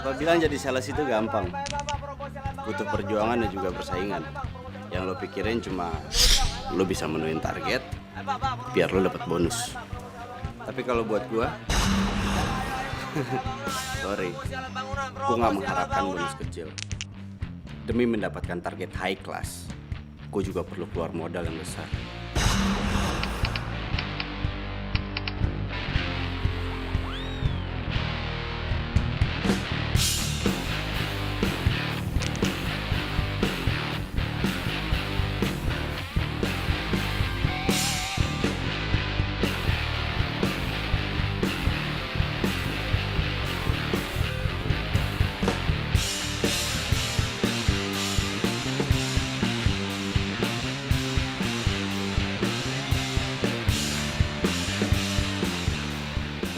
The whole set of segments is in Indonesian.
Siapa bilang jadi sales itu gampang? Butuh perjuangan dan juga persaingan. Yang lo pikirin cuma lo bisa menuhin target, biar lo dapat bonus. Tapi kalau buat gua, sorry, gua nggak mengharapkan bonus kecil. Demi mendapatkan target high class, gua juga perlu keluar modal yang besar.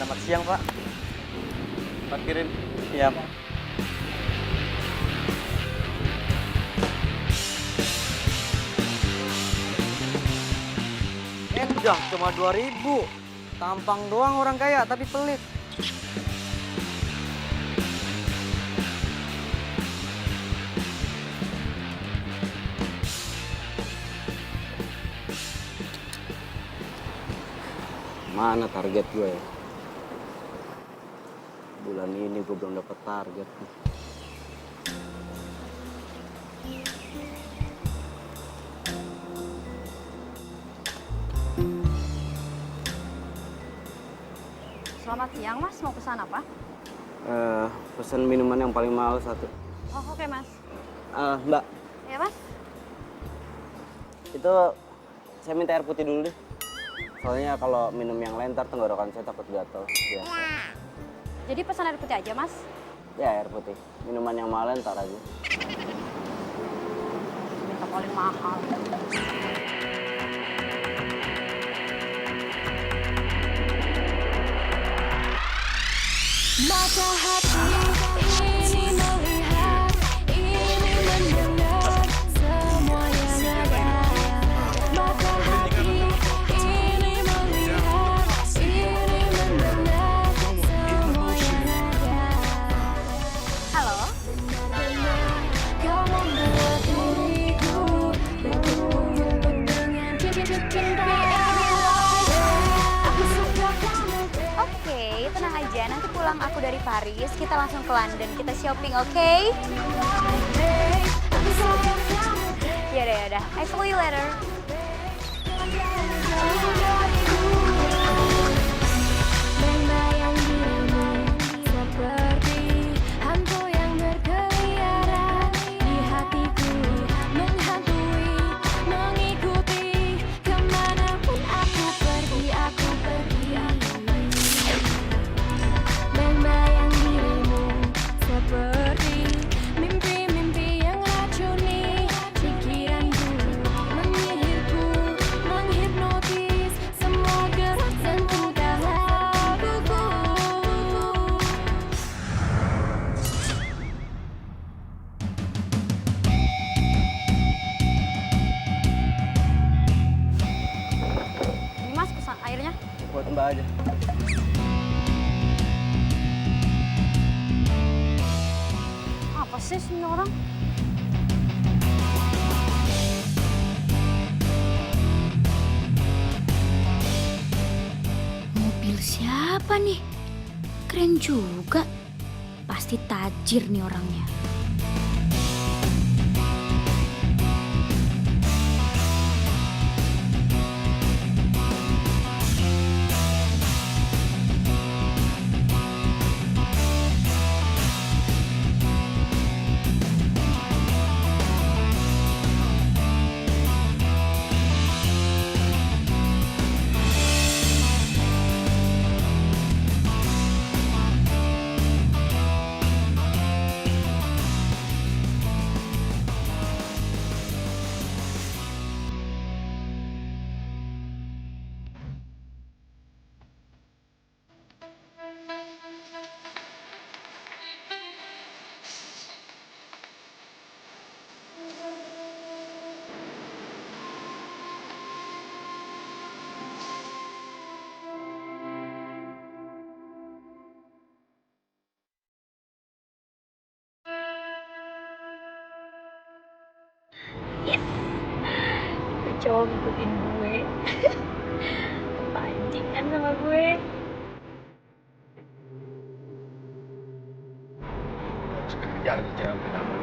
Selamat siang, Pak. Parkirin. Iya, Pak. Dah, cuma 2.000. Tampang doang orang kaya, tapi pelit. Mana target gue ya? Bulan ini gue belum dapat target nih. Selamat siang, Mas. Mau pesan apa? Pesan minuman yang paling mahal satu. Oh, oke, Mas. Mbak, Ya, Mas? itu saya minta air putih dulu deh. Soalnya kalau minum yang lain ntar tenggorokan saya takut gatal. Biasa. Jadi pesan air putih aja, Mas. Ya air putih. Minuman yang mahal ntar aja. Minta paling mahal. Mata hati ini melihat, ini mendengar semua yang ada. Mata hati ini melihat, ini mendengar semua yang ada. Halo? Benar-benar kau membuat diriku berkumpul dengan cinta. Aku suka kamu. Oke, tenang aja. Nanti pulang aku dari Paris, kita langsung ke London. Kita shopping, oke? Aku sayang kamu. Yaudah, yaudah. I call you later. Membayang dirimu seperti hantu yang berkeliaran di hatiku, menghantui, mengikuti kemanapun aku pergi, aku pergi. Membayang dirimu seperti mimpi-mimpi yang racuni pikiranku, menyihirku, menghipnotis semua gerak dan tingkah lakuku. Ini, Mas, pesan airnya. Buat Mbak aja. Apa sih ini orang? Mobil siapa nih? Keren juga. Pasti tajir nih orangnya. cowok ngikutin gue. Pancing kan sama gue. Harus kerja lagi cewek kamu.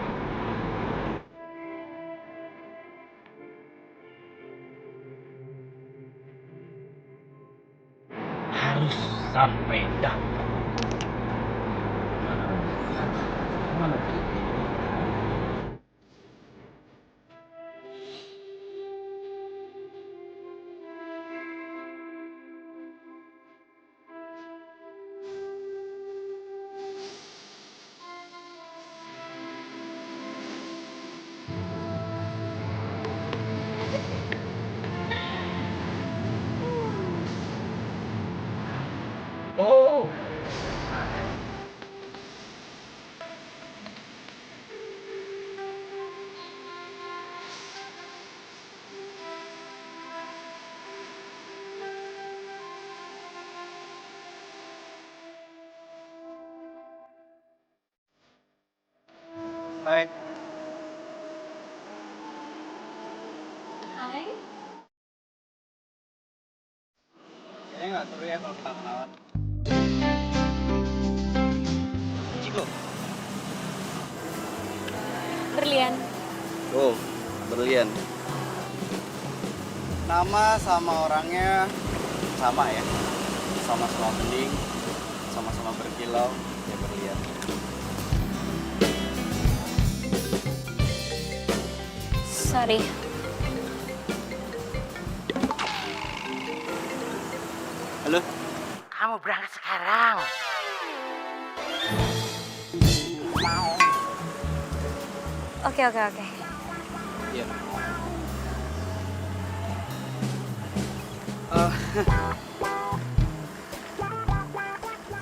Harus sampai dapat. Mana tuh? Oh. Hai. Hai. Kayaknya nggak seru ya kalau kita kenalan. Ciko. Berlian. Oh, berlian. Nama sama orangnya sama ya. Sama-sama bening, sama-sama berkilau, ya berlian. Sorry. Halo? Kamu berangkat sekarang. Oke. Iya.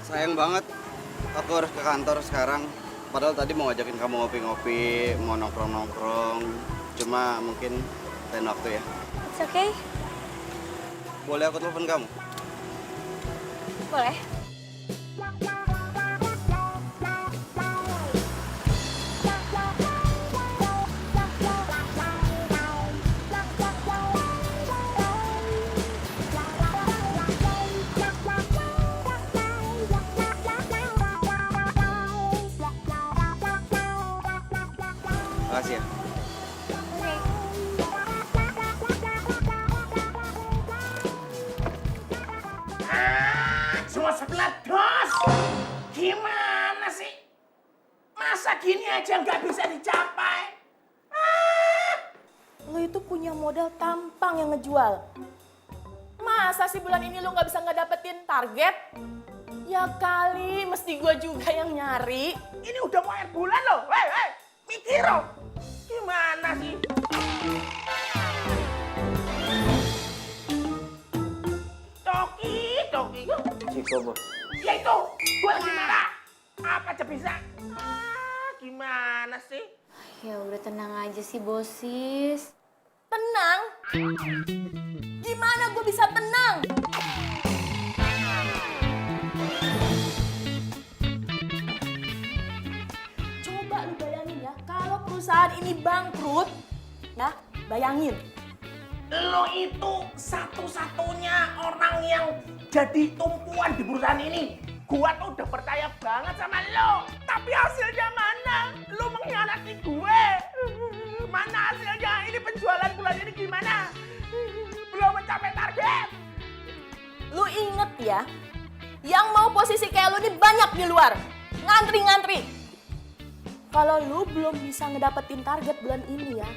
Sayang banget, aku harus ke kantor sekarang. Padahal tadi mau ngajakin kamu ngopi-ngopi, mau nongkrong-nongkrong. Cuma mungkin lain waktu ya. It's okay. Boleh aku telepon kamu? Boleh. Makasih ya. Semua sebelah dos. Gimana sih? Masa gini aja nggak bisa dicapai? Lo itu punya modal tampang yang ngejual. Masa sih bulan ini lo nggak bisa ngedapetin target? Ya kali, mesti gue juga yang nyari. Ini udah mau akhir bulan loh. Hei, mikir loh. Gimana sih? Coki. Ciko, Bos. Ya itu, gue lagi marah. Apa aja bisa? Gimana sih? Ya udah tenang aja sih, Bosis. Tenang? Gimana gue bisa tenang? Coba lu bayangin ya, kalau perusahaan ini bangkrut, nah bayangin. Lo itu satu-satunya orang yang jadi tumpuan di perusahaan ini. Gua tuh udah percaya banget sama lo. Tapi hasilnya mana? Lo mengkhianati gue. Mana hasilnya? Ini penjualan bulan ini gimana? Belum mencapai target. Lu inget ya, yang mau posisi kayak lu ini banyak di luar. Ngantri-ngantri. Kalau lu belum bisa ngedapetin target bulan ini ya,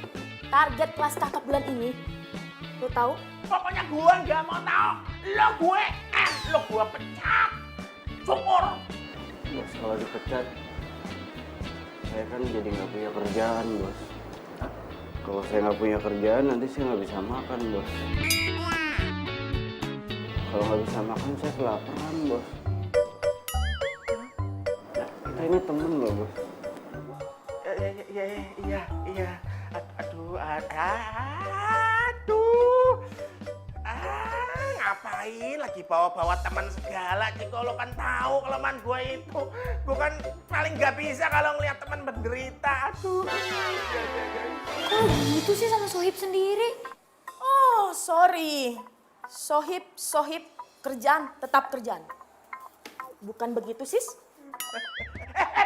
target kelas kakap bulan ini, lu tahu? Pokoknya gue nggak mau tahu. Lo gue pecat. Syukur. Bos, kalau dipecat, saya kan jadi nggak punya kerjaan, Bos. Kalau saya nggak punya kerjaan, nanti saya nggak bisa makan, Bos. Kalau nggak bisa makan, saya kelaparan, Bos. Kita ini temen loh, Bos. Iya. Aduh. Ngapain lagi bawa-bawa teman segala? Ciko, lo kan tahu kelemahan gue itu. Gue kan paling nggak bisa kalau ngeliat teman menderita. Aduh. Kok gitu sih sama Sohib sendiri? Oh Oh, sorry. Sohib, kerjaan, tetap kerjaan. Bukan begitu, sis?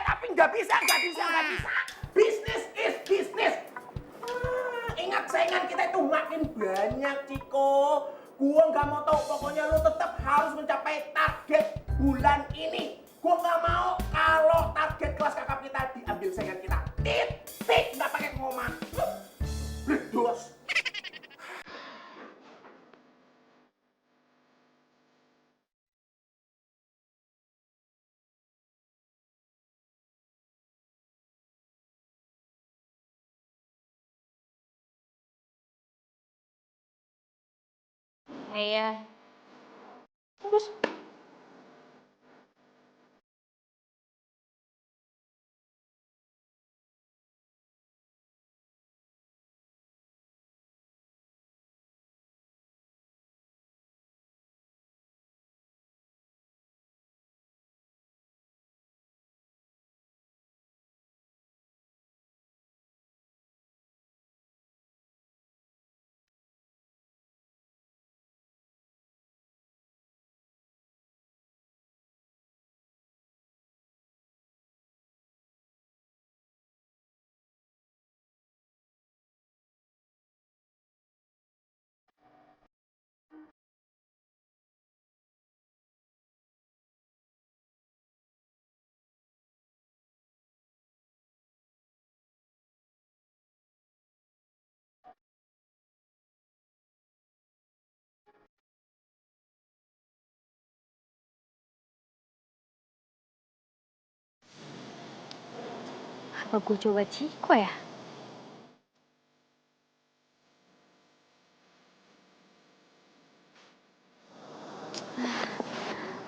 Tapi nggak bisa. Bisnis is bisnis. Ingat saingan kita itu makin banyak, Ciko. Gua nggak mau tahu, pokoknya lu tetap harus mencapai target bulan ini. Gua nggak mau kalau target kelas kakap kita diambil saingan kita. Titik, nggak pakai ngomong. Bledos. Iya. Terus? Apa gue coba Ciko ya?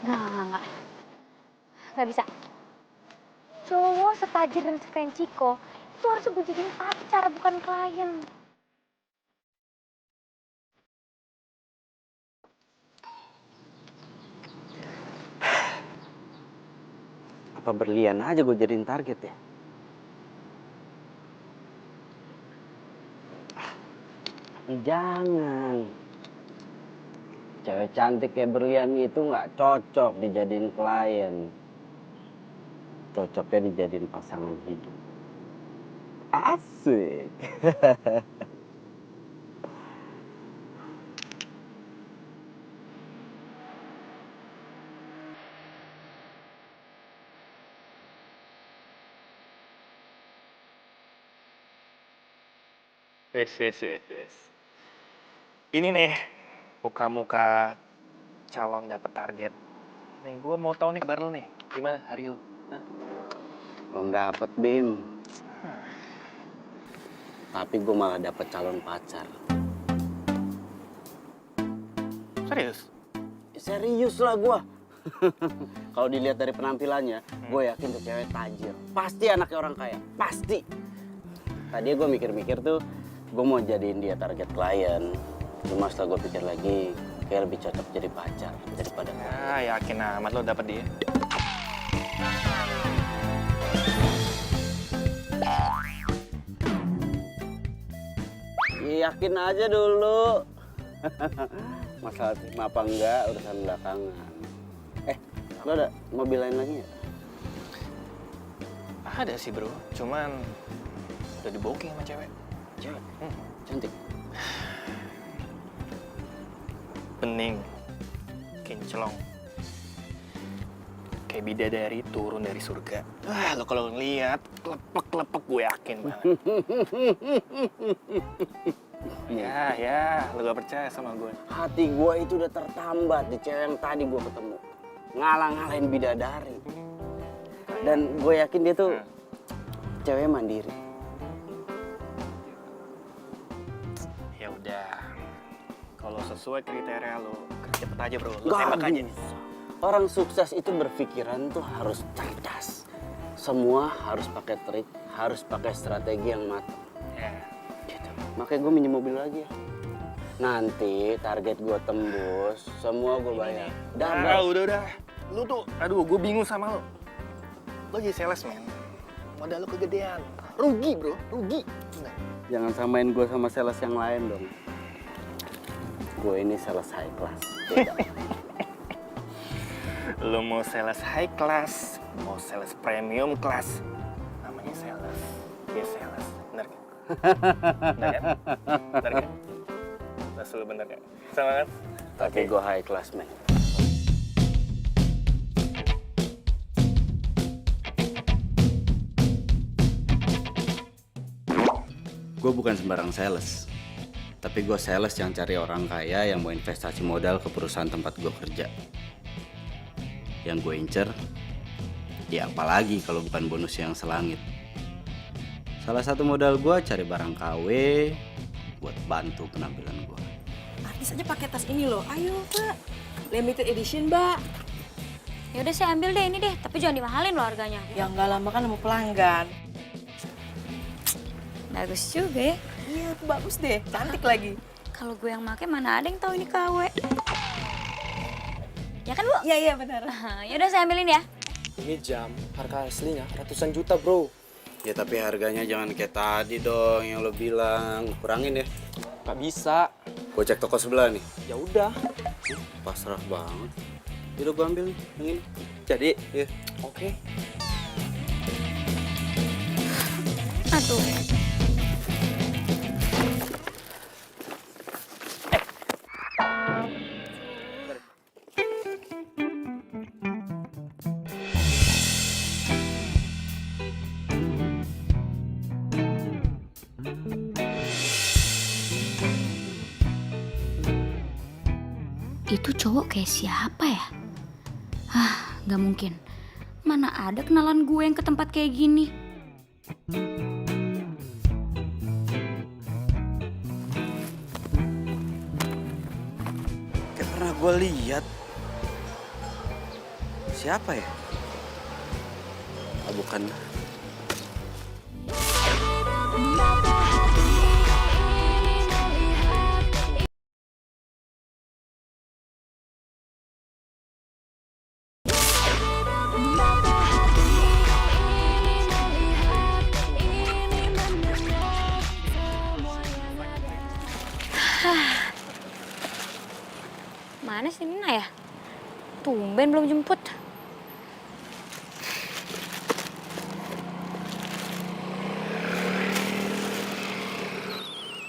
Enggak. Nggak bisa. Cowok setajir dan sekeren Ciko itu harus gue jadiin pacar, bukan klien. Apa berlian aja gue jadiin target ya? Jangan. Cewek cantik kayak berlian itu nggak cocok dijadiin klien. Cocoknya dijadiin pasangan hidup. Asik. Wes. Ini nih, muka-muka calon dapet target. Nih, gue mau tahu nih kabar lu nih. Gimana hari lu? Hah? Belum dapet, Bim. Tapi gue malah dapet calon pacar. Serius? Serius lah gue. Kalau dilihat dari penampilannya, gue yakin tuh cewek tajir. Pasti anaknya orang kaya, pasti. Tadi gue mikir-mikir tuh, gue mau jadiin dia target klien. Cuma setelah gue pikir lagi, kayak lebih cocok jadi pacar daripada klien. Ya, yakin amat lo dapet dia. Ya, yakin aja dulu. Masalah terima apa enggak, urusan belakangan. Lo ada mobil lain lagi nggak? Ada sih bro, cuman udah di booking sama cewek. Cewek? Cantik? Bening, kinclong, kayak bidadari turun dari surga. Lo kalau ngeliat, lepek-lepek gue yakin banget. Ya, lo gak percaya sama gue. Hati gue itu udah tertambat di cewek yang tadi gue ketemu. Ngalang-ngalain bidadari. Dan gue yakin dia tuh cewek mandiri. Ya udah, kalau sesuai kriteria lo, cepet aja bro, lo Gak tembak aja. bisa. Orang sukses itu berpikiran tuh harus cerdas. Semua harus pakai trik, harus pakai strategi yang matang. Ya. Gitu. Makanya gue minjem mobil lagi ya. Nanti target gue tembus, semua gue bayar. Udah. Lu tuh, aduh gue bingung sama lo. Lo jadi salesman, modal lo kegedean. Rugi bro, rugi. Jangan samain gue sama sales yang lain dong. gue ini sales high class. Beda. Lo mau sales high class, mau sales premium class, namanya sales. Ya sales, bener kan? Bener kan? Bener kan? Mas lu bener kan? Sama kan? Tapi gue high class, men. Gue bukan sembarang sales, tapi gue sales yang cari orang kaya yang mau investasi modal ke perusahaan tempat gue kerja. Yang gue incer, ya apalagi kalau bukan bonus yang selangit. Salah satu modal gue cari barang KW buat bantu penampilan gue. Artis aja pakai tas ini loh. Ayo, Mbak. Limited edition, Mbak. Ya udah saya ambil deh ini deh, tapi jangan dimahalin loh harganya. Ya nggak lama kan nemu pelanggan. Bagus juga ya. Iya, bagus deh. Cantik lagi. Kalau gue yang make mana ada yang tahu ini KW. Ya kan, Bu? Iya, iya benar. Ya udah saya ambilin ya. Ini jam, harga aslinya ratusan juta, bro. Ya tapi harganya jangan kayak tadi dong yang lo bilang. Kurangin ya. Gak bisa. Gue cek toko sebelah nih. Ya udah. Pasrah banget. Yaudah gue ambil nih yang ini. Jadi, Iya. oke. Aduh. Itu cowok kayak siapa ya? Gak mungkin. Mana ada kenalan gue yang ke tempat kayak gini. Kayak pernah gue lihat. Siapa ya? Ah, bukan. Mana sih Nina ya? Tumben belum jemput.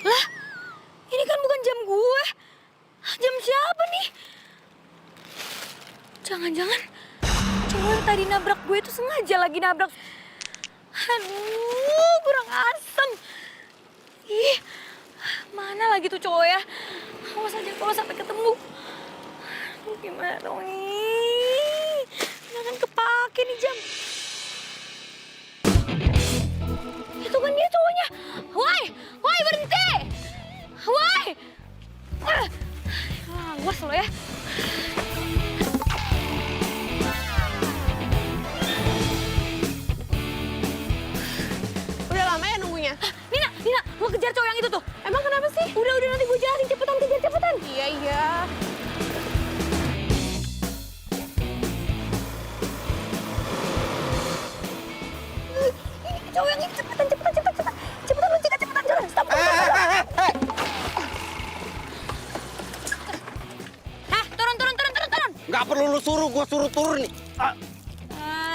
Lah, ini kan bukan jam gue. Jam siapa nih? Jangan-jangan cowok yang tadi nabrak gue itu sengaja lagi nabrak. Aduh, kurang asem. Ih, mana lagi tuh cowok ya? Awas aja kalau sampai ketemu. Aduh, gimana dong nih? Jangan kepake nih jam. Itu kan dia cowoknya. Woi, woi berhenti. Woi. Awas lo ya. Udah lama ya nunggunya? Nina, lo kejar cowok yang itu tuh. Emang kenapa sih? Udah nanti gue jelasin, cepetan kejar cepetan. Iya, iya. Cowok yang itu cepetan lo cepetan jalan. Stop. Turun. Nggak perlu lu suruh, gue suruh turun nih.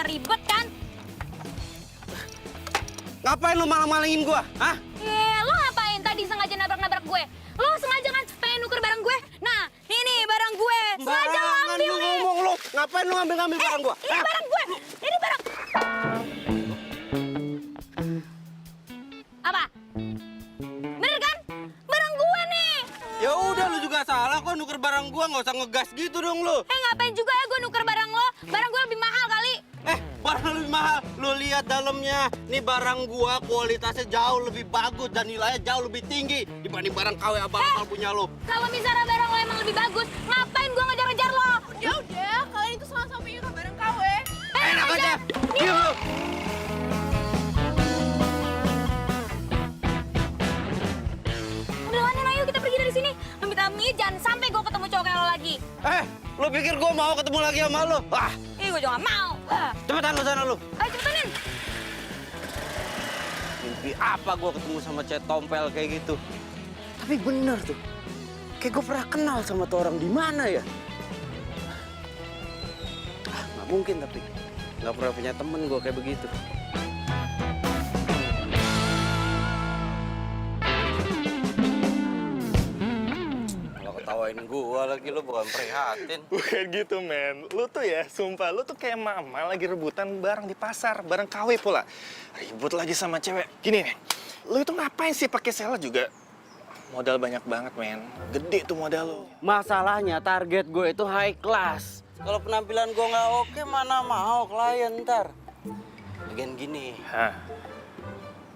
Ribet kan? Ngapain lu malah-malingin gue? Hah? Lo ngapain tadi sengaja nabrak-nabrak gue? Lo sengaja kan pengen nuker barang gue? Nah, ini barang gue. Sengaja lo Barangan ambil lu nih. ngomong lu. Ngapain lu ngambil-ngambil barang gue? Ini barang gue. Ini barang. Apa? Bener kan? Barang gue nih. Ya udah lu juga salah kok nuker barang gue, nggak usah ngegas gitu dong lu. Ngapain juga ya gue nuker barang lo? Barang gue lebih mahal kali. Barang lebih mahal. Lu lihat dalamnya. Nih barang gua kualitasnya jauh lebih bagus dan nilainya jauh lebih tinggi dibanding barang KW abang-abang punya lu. Kalau misalnya barang lo emang lebih bagus, ngapain gue ngejar-ngejar lo? Ya udah, kalian itu sama-sama punya barang KW. Enak aja. Diam lu. Udah Nina, ayo kita pergi dari sini. Amit-amit jangan sampai gue ketemu cowok kayak lo lagi. Lu pikir gua mau ketemu lagi sama lu? Wah, Ih, gue juga gak mau. cepetan lu sana lu. Ayo cepetan, Mimpi apa gua ketemu sama cewek tompel kayak gitu? Tapi bener tuh. Kayak gue pernah kenal sama tuh orang di mana ya? Nggak mungkin tapi. Nggak pernah punya temen gue kayak begitu. Kalau ketawain gue lagi lo bukan prihatin. Bukan gitu, men. Lu tuh ya, sumpah, lu tuh kayak mama lagi rebutan barang di pasar, barang KW pula. Ribut lagi sama cewek. Gini nih, lu itu ngapain sih pakai sales juga? Modal banyak banget, men. Gede tuh modal lu. Masalahnya target gue itu high class. Kalau penampilan gue nggak oke, mana mau klien ntar. Lagian gini, Hah?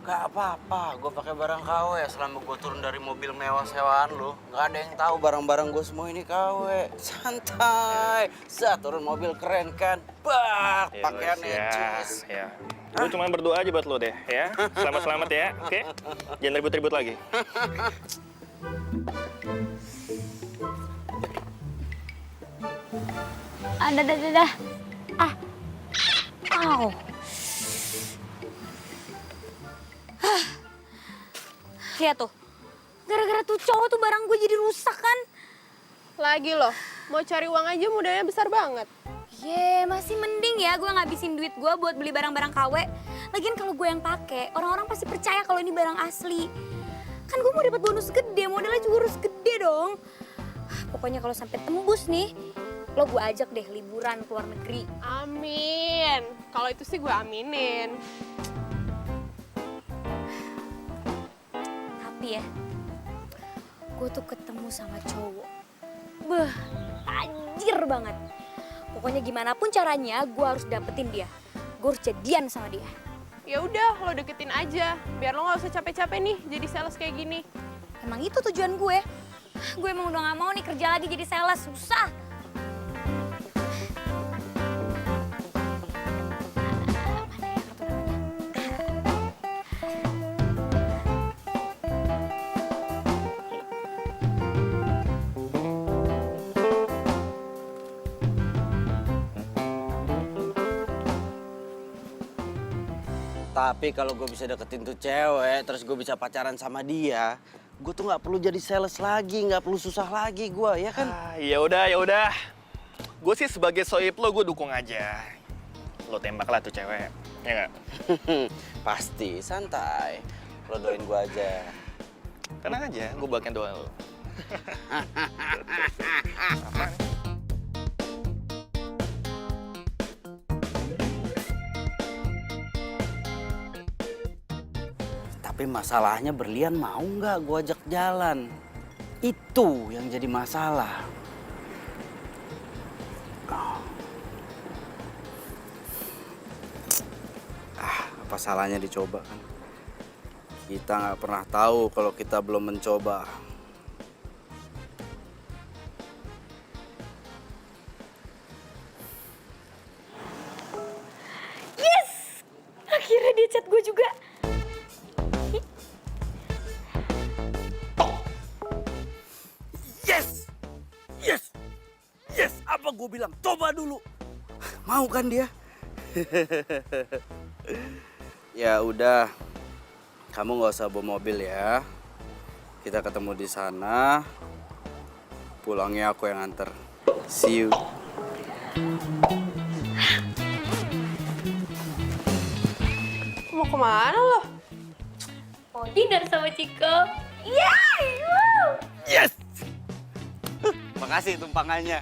nggak apa-apa. Gue pakai barang KW selama gue turun dari mobil mewah sewaan lo. Nggak ada yang tahu barang-barang gue semua ini KW. Santai. Saat turun mobil keren kan? Bah, pakaiannya jus. Ya. Gue cuma berdoa aja buat lo deh, ya. Selamat-selamat ya, oke? Jangan ribut-ribut lagi. Dah. Au. Lihat tuh. Gara-gara tuh cowok tuh barang gue jadi rusak kan. Lagi loh, mau cari uang aja modalnya besar banget. Masih mending ya gue ngabisin duit gue buat beli barang-barang KW. Lagian kalau gue yang pakai, orang-orang pasti percaya kalau ini barang asli. Kan gue mau dapat bonus gede, modalnya juga harus gede dong. Pokoknya kalau sampai tembus nih, lo gue ajak deh liburan ke luar negeri. Amin. Kalau itu sih gue aminin. Tapi ya, gue tuh ketemu sama cowok. Beh, tajir banget. Pokoknya gimana pun caranya, gue harus dapetin dia. Gue harus jadian sama dia. Ya udah, lo deketin aja. Biar lo nggak usah capek-capek nih jadi sales kayak gini. Emang itu tujuan gue. Gue emang udah gak mau nih kerja lagi jadi sales, susah. Tapi kalau gue bisa deketin tuh cewek, terus gue bisa pacaran sama dia, gue tuh nggak perlu jadi sales lagi, nggak perlu susah lagi gue, ya kan? Ya udah. Gue sih sebagai sohib lo, gue dukung aja. Lo tembaklah tuh cewek, ya nggak? Pasti, santai. Lo doain gue aja. Tenang aja, gue bagian doa lo. Apa? Tapi masalahnya berlian mau nggak gue ajak jalan? Itu yang jadi masalah. Apa salahnya dicoba kan? Kita nggak pernah tahu kalau kita belum mencoba. Yes! Akhirnya dia chat gue juga. Yes, apa gue bilang? Coba dulu. Mau kan dia? Ya udah, kamu nggak usah bawa mobil ya. Kita ketemu di sana. Pulangnya aku yang anter. See you. Mau kemana lo? Mau dinner sama Ciko. Yeay! Woo! Yes! Makasih tumpangannya.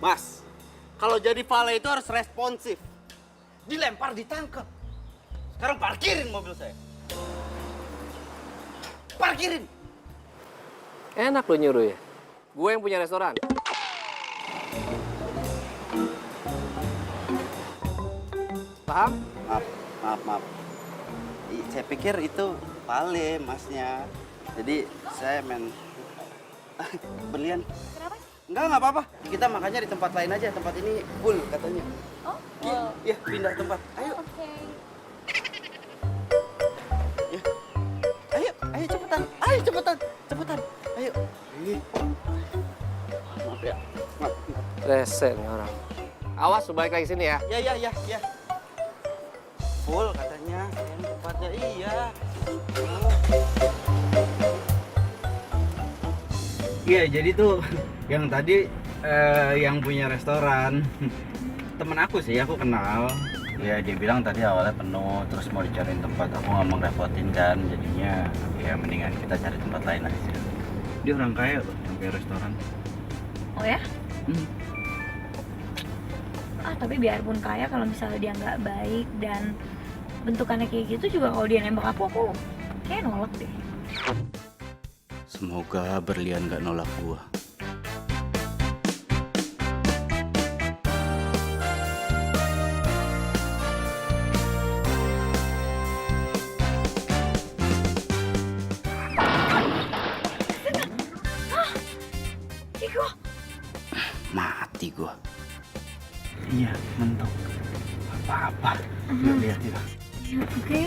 Mas, kalau jadi valet itu harus responsif. Dilempar, ditangkap. Sekarang parkirin mobil saya. Parkirin. Enak lo nyuruh ya? Gue yang punya restoran. Paham? Maaf. Saya pikir itu Vale masnya. Jadi saya main berlian. Kenapa? Enggak apa-apa. Kita makannya di tempat lain aja. Tempat ini full katanya. Oh, Iya, pindah tempat. Ayo. oke. Ya. Ayo cepetan. Ayo cepetan. Cepetan. Ayo. Maaf ya. Maaf. Rese nih orang. Awas, lu balik lagi sini ya. Ya. Full katanya. Yang tempatnya iya. Iya, jadi tuh yang tadi yang punya restoran temen aku sih, aku kenal. Ya dia bilang tadi awalnya penuh, terus mau dicariin tempat, aku nggak mau ngerepotin kan, jadinya ya mendingan kita cari tempat lain aja. Dia orang kaya loh, yang punya restoran. Oh ya? Hmm. Tapi biarpun kaya, kalau misalnya dia nggak baik dan bentukannya kayak gitu juga, kalau dia nembak aku kayak nolak deh. Semoga berlian gak nolak gua. Ciko, Mati gua. Iya, mentok. Apa-apa. Lihat. ya oke.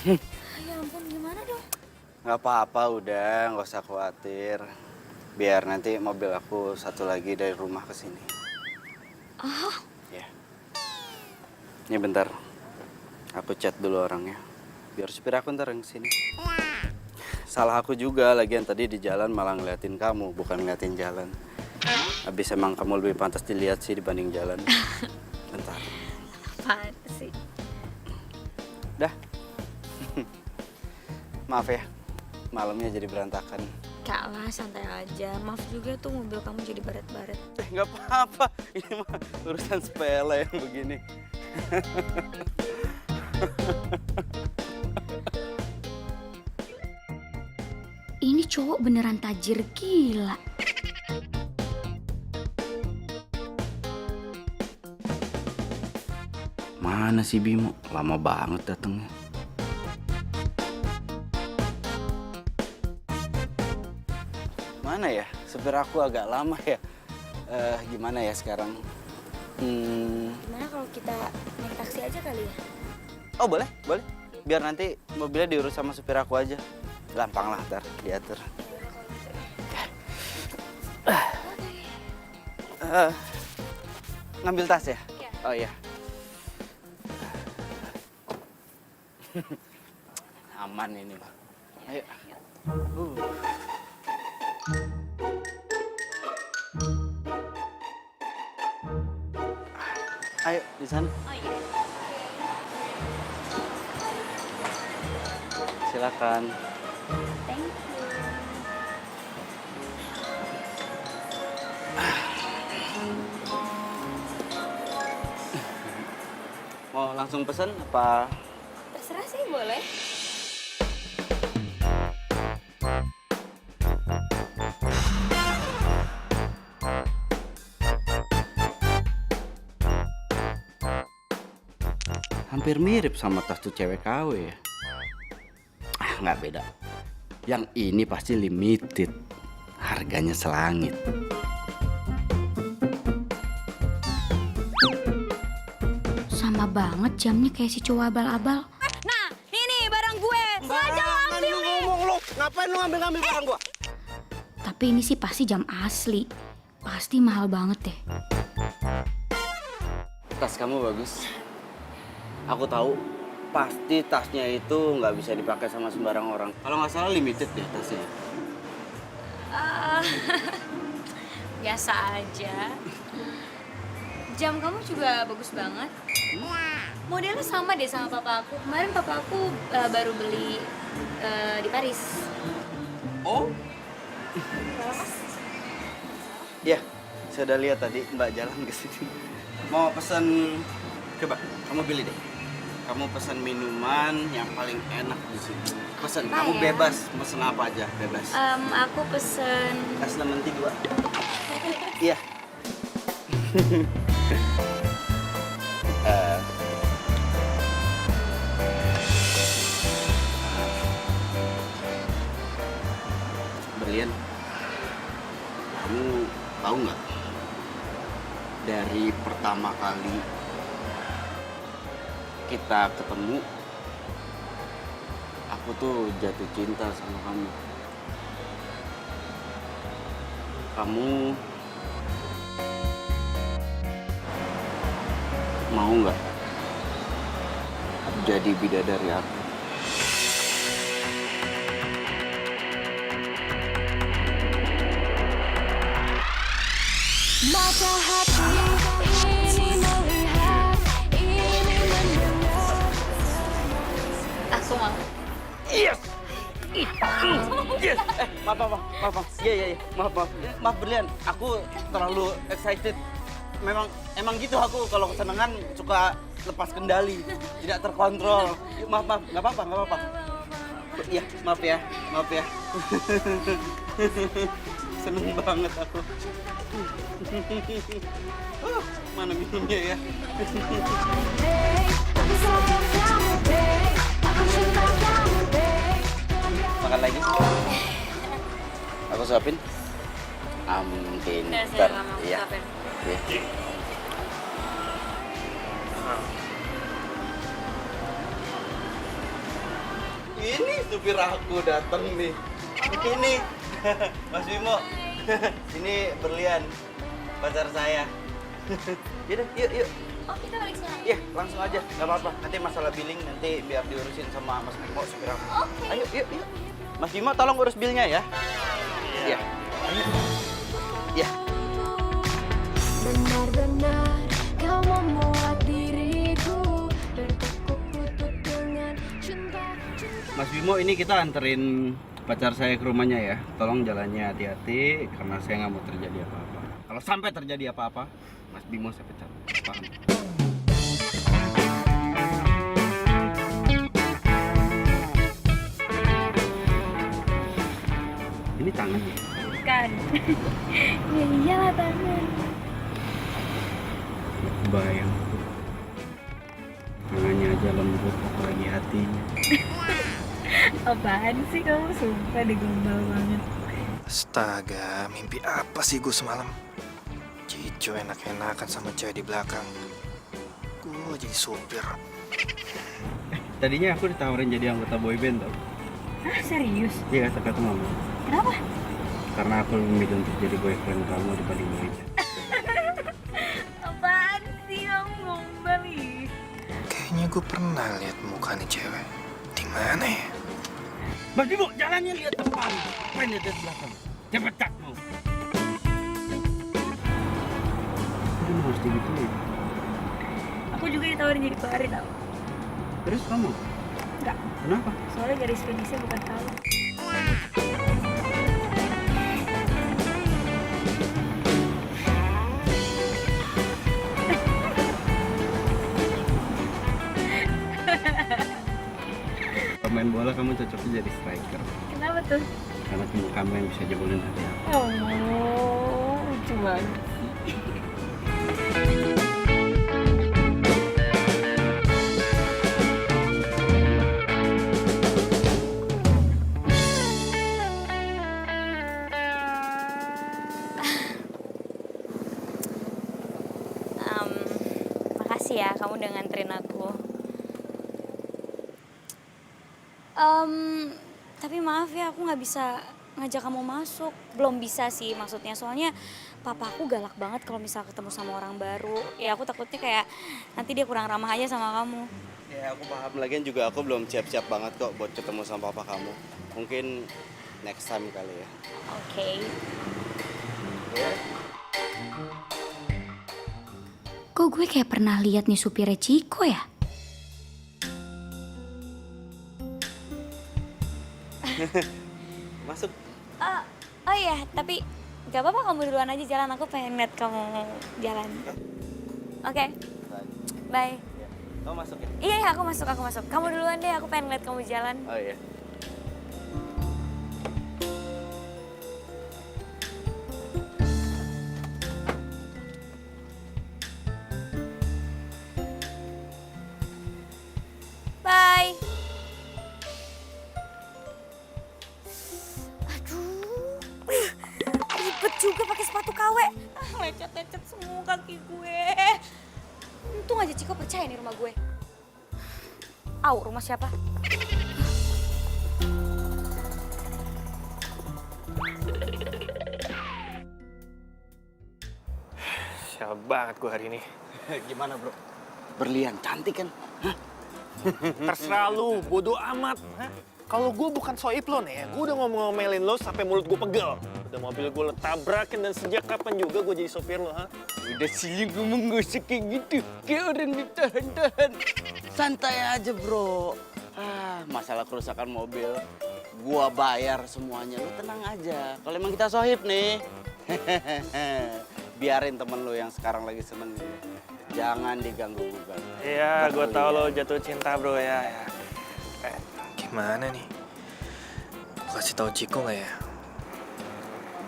Ya ampun, gimana dong? Gak apa-apa, udah, nggak usah khawatir. Biar nanti mobil aku satu lagi dari rumah ke sini. Oh, Ya. Ini bentar. Aku chat dulu orangnya. Biar supir aku ntar yang sini. Salah aku juga, lagian tadi di jalan malah ngeliatin kamu, bukan ngeliatin jalan. Habis emang kamu lebih pantas dilihat sih dibanding jalan. Bentar. apaan sih? Dah. Maaf ya, malamnya jadi berantakan. Kak lah, santai aja. Maaf juga tuh mobil kamu jadi baret-baret. Nggak apa-apa, ini mah urusan sepele yang begini. Ini cowok beneran tajir gila. Mana sih Bimo? Lama banget datangnya. Mana ya? Supir aku agak lama ya. Gimana ya sekarang? Gimana kalau kita naik taksi aja kali ya? Oh boleh. Biar nanti mobilnya diurus sama supir aku aja. Gampang lah ntar diatur. Ngambil tas ya? Oh iya. Aman ini mah. Ayo. Ayo di sana. Oh iya. Silakan. Thank you. Mau langsung pesen apa? Terserah sih, boleh. Hampir mirip sama tas tuh cewek KW ya. Nggak beda. Yang ini pasti limited. Harganya selangit. Sama banget jamnya kayak si cowok abal-abal. Nah, ini barang gue. Sengaja lo ambil nih. Lu ngapain lu ngambil barang gua? Tapi ini sih pasti jam asli. Pasti mahal banget deh. Tas kamu bagus. Aku tahu pasti tasnya itu nggak bisa dipakai sama sembarang orang. Kalau nggak salah limited deh tasnya. Biasa aja. Jam kamu juga bagus banget. Modelnya sama deh sama papa aku. Kemarin papa aku baru beli di Paris. Oh? Ya, saya udah lihat tadi Mbak jalan ke sini. Mau pesen, coba kamu pilih deh. kamu pesan minuman yang paling enak di sini. Pesan, Apa kamu ya? bebas, pesan apa aja, bebas. Aku pesen Es lemon tea 2. Iya. Berlian, kamu tahu nggak? Dari pertama kali kita ketemu, aku tuh jatuh cinta sama kamu. Kamu mau nggak jadi bidadari aku? Mata hati ini melihat, ini mendengar. aku mau. Yes. Yes. Maaf. Iya. Maaf Berlian, aku terlalu excited. Emang gitu aku kalau kesenangan suka lepas kendali, tidak terkontrol. Maaf, nggak apa-apa. Iya, maaf ya. Seneng banget aku. Mana minumnya ya? Aku sayang kamu, babe. Aku cinta kamu, babe. Makan lagi? Aku suapin? Pintar. Iya. Oke. Ini supir aku datang nih. Ini Mas Bimo. Ini Berlian, pacar saya. Yaudah, yuk. Oh, kita balik sekarang. Iya, langsung aja, nggak apa-apa. Nanti masalah billing nanti biar diurusin sama Mas Bimo supir aku. Oke. Ayo. Mas Bimo tolong urus bilnya ya. Iya. Ayo. Iya. Benar-benar kau membuat diriku bertekuk lutut dengan cinta. Mas Bimo, ini kita anterin pacar saya ke rumahnya ya. Tolong jalannya hati-hati karena saya nggak mau terjadi apa-apa. Kalau sampai terjadi apa-apa, Mas Bimo saya pecat. Paham? Ini tangannya. Bukan. Ya iyalah tangan. Bayang. Tangannya aja lembut, apalagi hatinya. Apaan sih kamu? Sumpah digombal banget. Astaga, mimpi apa sih gue semalam? Cico enak-enakan sama cewek di belakang. Gue jadi supir. Tadinya aku ditawarin jadi anggota boyband tau. Hah, serius? Iya, tapi aku nggak mau. Kenapa? Karena aku lebih memilih untuk jadi boyfriend kamu dibanding boyband. Apaan sih kamu gombal ih? Kayaknya gue pernah lihat muka nih cewek. Di mana ya? Mas Bimo, jalannya lihat depan. Ngapain lihat dari belakang? Cepet cak mau. Udah harus digituin. Aku juga ditawarin jadi pari tau. Terus kamu? Enggak, Kenapa? soalnya garis finishnya bukan tahu. Pemain bola kamu cocoknya jadi striker. Kenapa tuh? Karena kamu yang bisa jebolin hati aku. Oh, lucu banget. Makasih ya kamu udah nganterin aku. Tapi maaf ya aku nggak bisa ngajak kamu masuk. Belum bisa sih maksudnya, soalnya papa aku galak banget kalau misal ketemu sama orang baru. Ya aku takutnya kayak nanti dia kurang ramah aja sama kamu. Ya aku paham, lagian juga aku belum siap-siap banget kok buat ketemu sama papa kamu. Mungkin next time kali ya. Oke. Kok gue kayak pernah lihat nih supirnya Ciko ya? Masuk. Oh iya, tapi gak apa-apa kamu duluan aja jalan. Aku pengen lihat kamu jalan. Oke. Bye. Kamu masuk ya? Iya, aku masuk. Kamu duluan deh, aku pengen lihat kamu jalan. Oh iya. Bye. Aduh, ribet juga pakai sepatu KW. Lecet-lecet semua kaki gue. Untung aja Ciko percaya nih rumah gue. Au, rumah siapa? Sial banget gue hari ini. Gimana bro? Berlian cantik kan? Hah? Terserah lu, bodo amat. Kalau gue bukan soib lo nih, gue udah ngomel-ngomelin lo sampai mulut gue pegel. Udah mobil gue lo tabrakin dan sejak kapan juga gue jadi sopir lo, ha? Udah sih ngomong gak usah kayak gitu. Kayak orang ditahan-tahan. Santai aja bro. Masalah kerusakan mobil, gua bayar semuanya. Lu tenang aja. Kalau emang kita sohib nih, biarin temen lu yang sekarang lagi seneng. Jangan diganggu-ganggu. Iya, gue tau lo jatuh cinta bro ya. Gimana nih? Kasih tahu Ciko nggak ya?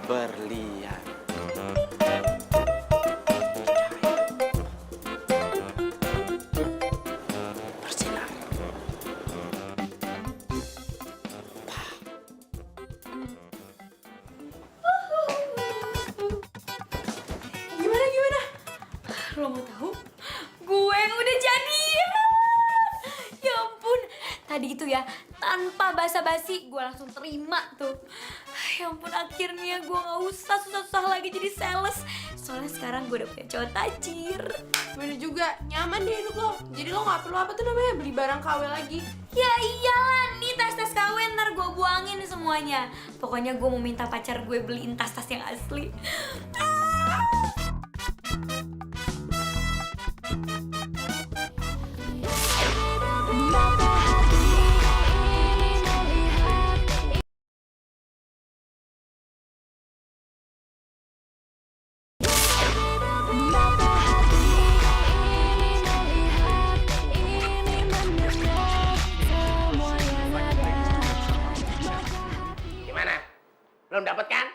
Berlian. Bersinar. Gimana? Lo mau tahu? Gue yang udah jadian. Ya ampun, tadi itu ya tanpa basa-basi gue langsung terima tuh. Ya ampun, akhirnya gue gak usah susah-susah lagi jadi sales. Soalnya sekarang gue udah punya cowok tajir. Bener juga, nyaman deh hidup lo. Jadi lo gak perlu apa tuh namanya, beli barang KW lagi. Ya iyalah, nih tas-tas KW ntar gue buangin semuanya. Pokoknya gue mau minta pacar gue beliin tas-tas yang asli. Gimana? Belum dapat kan?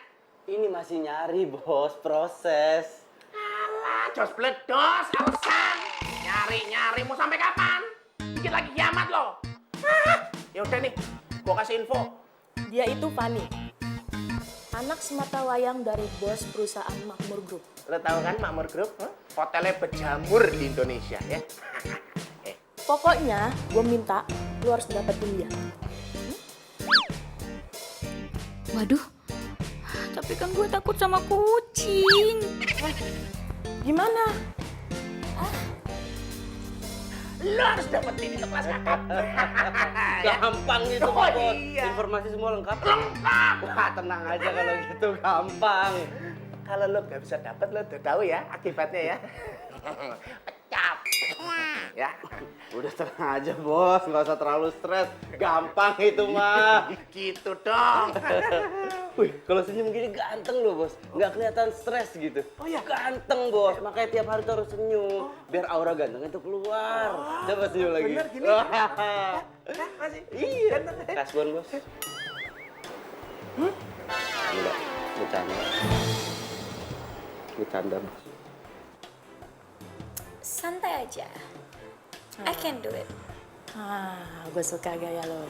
Ini masih nyari bos, proses. Alah, jos bledos, alasan. Nyari, mau sampai kapan? Dikit lagi kiamat lo. Ya udah nih, gua kasih info. Dia itu Fani, anak semata wayang dari bos perusahaan Makmur Group. Lo tahu kan Makmur Group? Hotelnya berjamur di Indonesia ya. Pokoknya gue minta lu harus dapetin dia. Waduh, tapi kan gue takut sama kucing. Gimana? Lo harus dapetin itu kelas kakap. Gampang itu Oh, bos. iya. Informasi semua lengkap. Lengkap. Wah tenang aja kalau gitu, gampang. Kalau lo gak bisa dapet, lo udah tahu ya akibatnya ya. Pecap. Ya. Udah tenang aja bos, nggak usah terlalu stres. Gampang itu mah. Gitu dong. Wih, kalau senyum gini ganteng loh bos. Nggak kelihatan stres gitu. Oh iya? Ganteng bos, makanya tiap hari tuh harus senyum. Biar aura ganteng itu keluar. Coba senyum lagi. Bener gini? Masih? Iya, kasbon bos. Enggak, bercanda. Bercanda bos. Santai aja. I can do it. Gue suka gaya lo.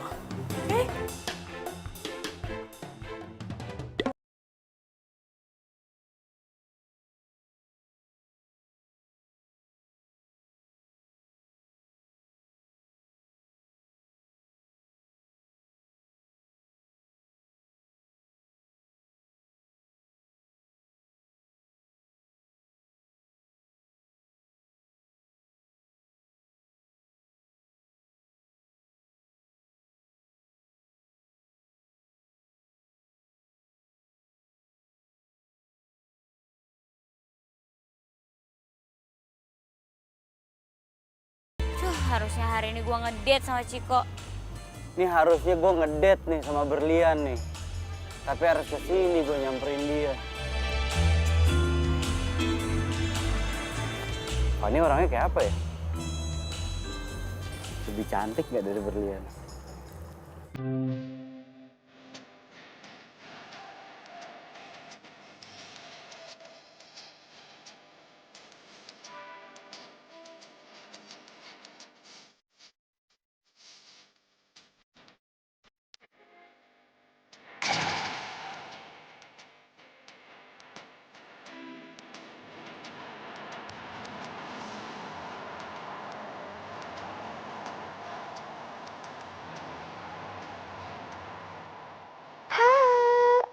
Harusnya hari ini gue ngedate sama Ciko. Ini harusnya gue ngedate nih sama Berlian nih. Tapi harus kesini gue nyamperin dia. Ini orangnya kayak apa ya? Lebih cantik gak dari berlian?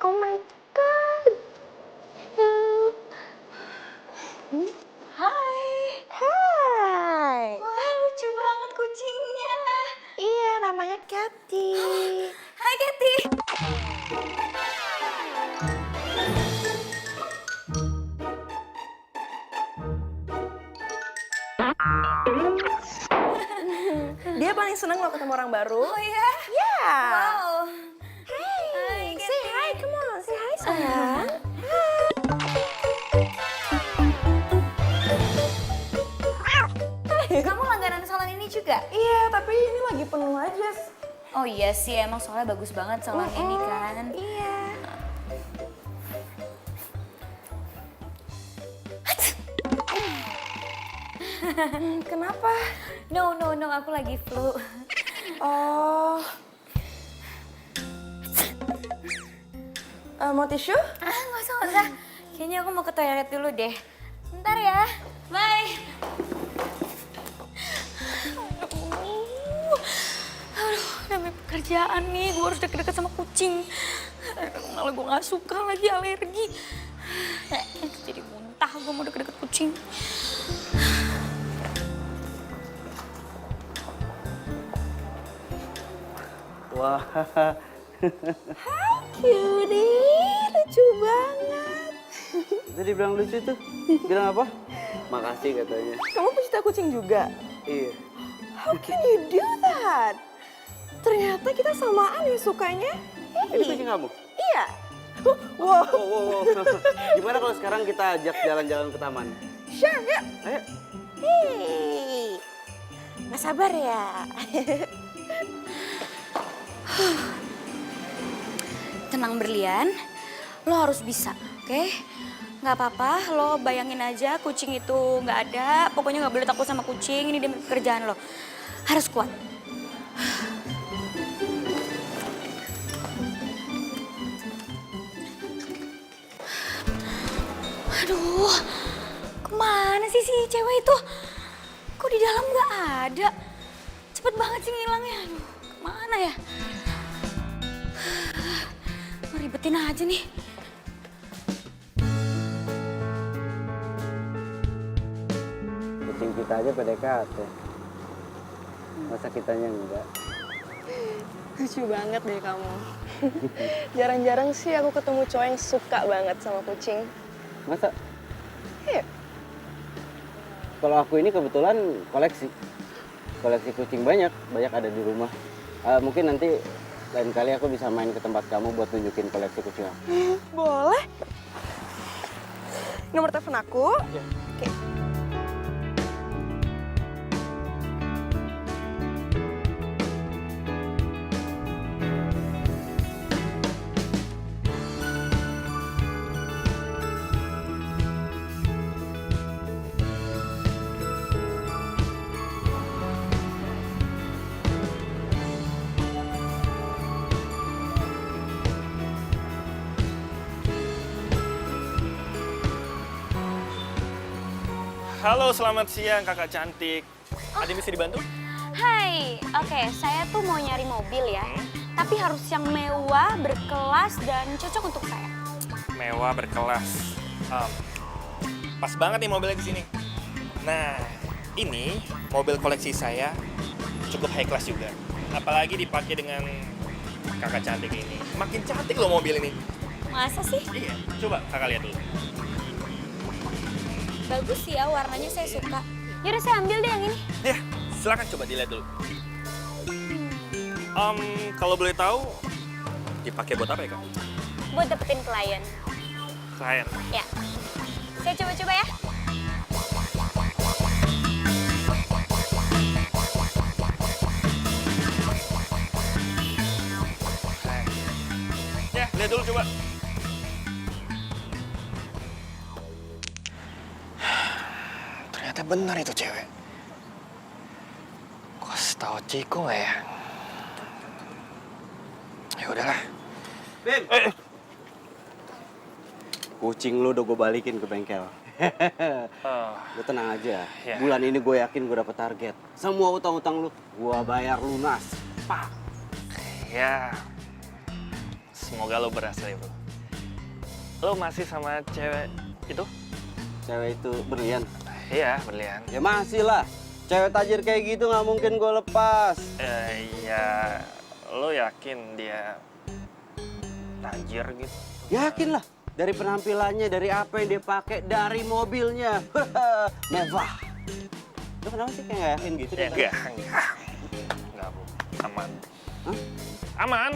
Oh my god. Hai. Hai. Wah, lucu banget kucingnya. Iya, namanya Cathy. Hai, Kathy. Dia paling seneng lo ketemu orang baru. Oh ya? Ya. Wow. Hey, say hi, come on, say hi sayang. Kamu langganan salon ini juga? Iya, tapi ini lagi penuh aja. Oh iya sih, emang soalnya bagus banget salon ini kan. Iya. Kenapa? No, aku lagi flu. Oh. Mau tisu? Nggak usah. Kayaknya aku mau ke toilet dulu deh. Bentar ya. Bye. Aduh, namanya pekerjaan nih, gue harus deket-deket sama kucing. Malah gue gak suka lagi, alergi. Jadi muntah gue mau deket-deket kucing. Wah, Cutie, lucu banget. tadi bilang lucu tuh. Bilang apa? Makasih katanya. Kamu pecinta kucing juga? Iya. How can you do that? Ternyata kita samaan ya sukanya. Ini kucing kamu? Iya. Wow. Wow. Gimana kalau sekarang kita ajak jalan-jalan ke taman? Sure, yuk. Ayo. Hei. Nggak sabar ya? Tenang berlian, lo harus bisa, oke? Nggak apa-apa, lo bayangin aja kucing itu nggak ada. Pokoknya nggak boleh takut sama kucing, ini demi pekerjaan lo. Harus kuat. Aduh, kemana sih si cewek itu? Kok di dalam nggak ada? Cepet banget sih ngilangnya. Aduh, kemana ya? Ribetin aja nih. Kucing kita aja PDKT. Masa kitanya enggak? Lucu banget deh kamu. Jarang-jarang sih aku ketemu cowok yang suka banget sama kucing. Masa? Iya. Kalau aku ini kebetulan koleksi. Koleksi kucing banyak ada di rumah. Mungkin nanti lain kali aku bisa main ke tempat kamu buat tunjukin koleksi kucing aku. Boleh. Nomor telepon aku? Iya. Oke. Halo, selamat siang kakak cantik. Ada yang bisa dibantu? Hai, oke, saya tuh mau nyari mobil ya. Tapi harus yang mewah, berkelas, dan cocok untuk saya. Mewah, berkelas. Pas banget nih mobilnya di sini. Nah, ini mobil koleksi saya cukup high class juga. Apalagi dipakai dengan kakak cantik ini. Makin cantik loh mobil ini. Masa sih? Iya, coba kakak lihat dulu. Bagus sih ya, warnanya saya suka. Yaudah saya ambil deh yang ini. Ya, silakan coba dilihat dulu. Kalau boleh tahu, dipakai buat apa ya kak? Buat dapetin klien. Klien. Ya. Saya coba-coba ya. Lihat dulu coba. Ternyata benar itu cewek. Kok setahu Ciko nggak ya? Ya udahlah. Bim! Kucing lu udah gue balikin ke bengkel. Lu tenang aja. Ya. Bulan ini gue yakin gue dapet target. Semua utang-utang lu, gue bayar lunas. Pak! Ya, semoga lo berhasil ya bro. Lo masih sama cewek itu? Cewek itu berlian. Iya, berlian. Ya masih lah. Cewek tajir kayak gitu nggak mungkin gue lepas. Ya, lo yakin dia tajir gitu? Yakin lah. Dari penampilannya, dari apa yang dia pakai, dari mobilnya. Mewah. Lu kenapa sih kayak nggak yakin gitu? Ya, enggak, Bu. Aman. Hah? Aman.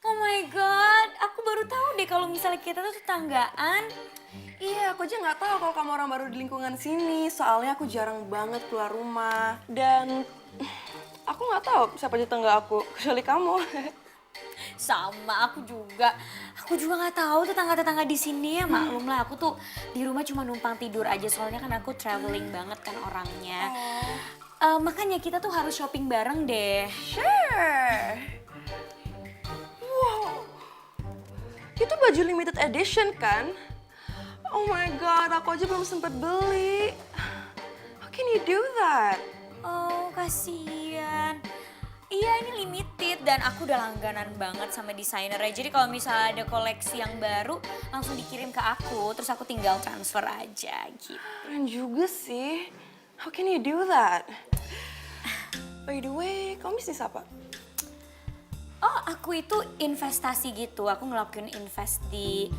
Oh my god, aku baru tahu deh kalau misalnya kita tuh tetanggaan. Iya, aku aja nggak tahu kalau kamu orang baru di lingkungan sini. Soalnya aku jarang banget keluar rumah. Dan aku nggak tahu siapa tetangga aku, kecuali kamu. Sama, aku juga. Aku juga nggak tahu tetangga-tetangga di sini ya. Maklum lah, aku tuh di rumah cuma numpang tidur aja. Soalnya kan aku traveling banget kan orangnya. Makanya kita tuh harus shopping bareng deh. Sure. Wow. Itu baju limited edition kan? Oh my god, aku aja belum sempat beli. How can you do that? Oh, kasihan. Iya, ini limited dan aku udah langganan banget sama desainernya. Jadi kalau misalnya ada koleksi yang baru, langsung dikirim ke aku. Terus aku tinggal transfer aja gitu. Keren juga sih. How can you do that? By the way, kamu bisnis apa? Oh, aku itu investasi gitu. Aku ngelakuin invest di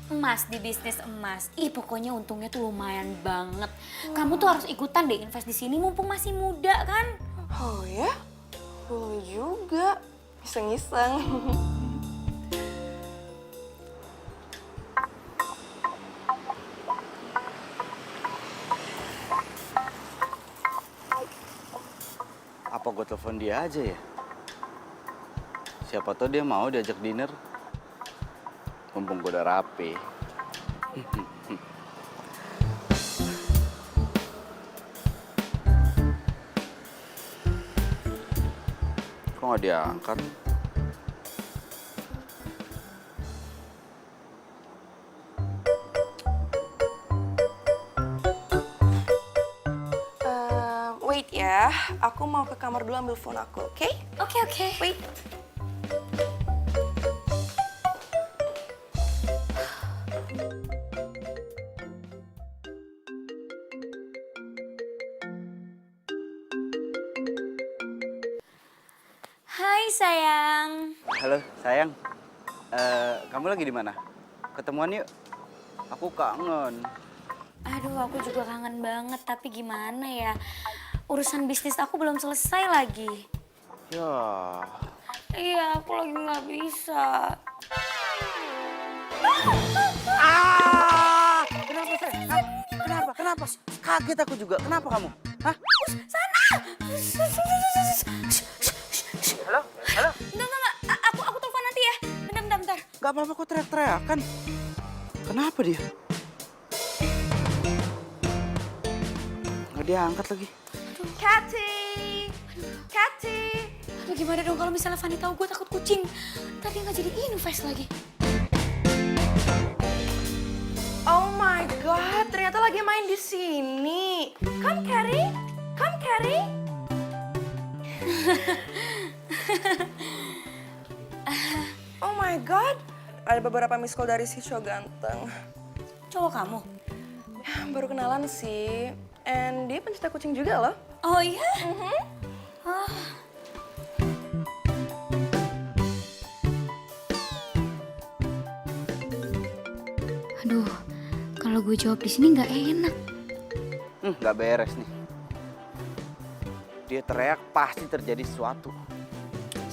emas, di bisnis emas. Ih, pokoknya untungnya tuh lumayan banget. Kamu tuh harus ikutan deh invest di sini mumpung masih muda kan? Oh ya? Boleh juga. Iseng-iseng. Apa gue telepon dia aja ya? Siapa tahu dia mau diajak dinner. Mumpung gue udah rapi. Kok nggak diangkat? Wait ya, aku mau ke kamar dulu ambil phone aku, oke? Oke. Wait. Hai sayang. Halo sayang, kamu lagi di mana? Ketemuan yuk. Aku kangen. Aduh, aku juga kangen banget. Tapi gimana ya? Urusan bisnis aku belum selesai lagi. Ya, Iya, aku lagi nggak bisa. kenapa sayang? Hah? Kenapa? Kaget aku juga. Kenapa kamu? Hah? Halo? Enggak. Aku telepon nanti ya. Bentar. Gak apa-apa kok teriak-teriakan. Kenapa dia? Nggak diangkat lagi. Cathy! Aduh, gimana dong kalau misalnya Fanny tahu gue takut kucing. Tadi nggak jadi invest lagi. Oh my god, ternyata lagi main di sini. Come Carrie. Oh my god, ada beberapa miss call dari si cowok ganteng. Cowok kamu? Baru kenalan sih, and dia pencinta kucing juga loh. Oh iya? Oh. Aduh, kalau gue jawab di sini nggak enak. Nggak beres nih. Dia teriak pasti terjadi sesuatu.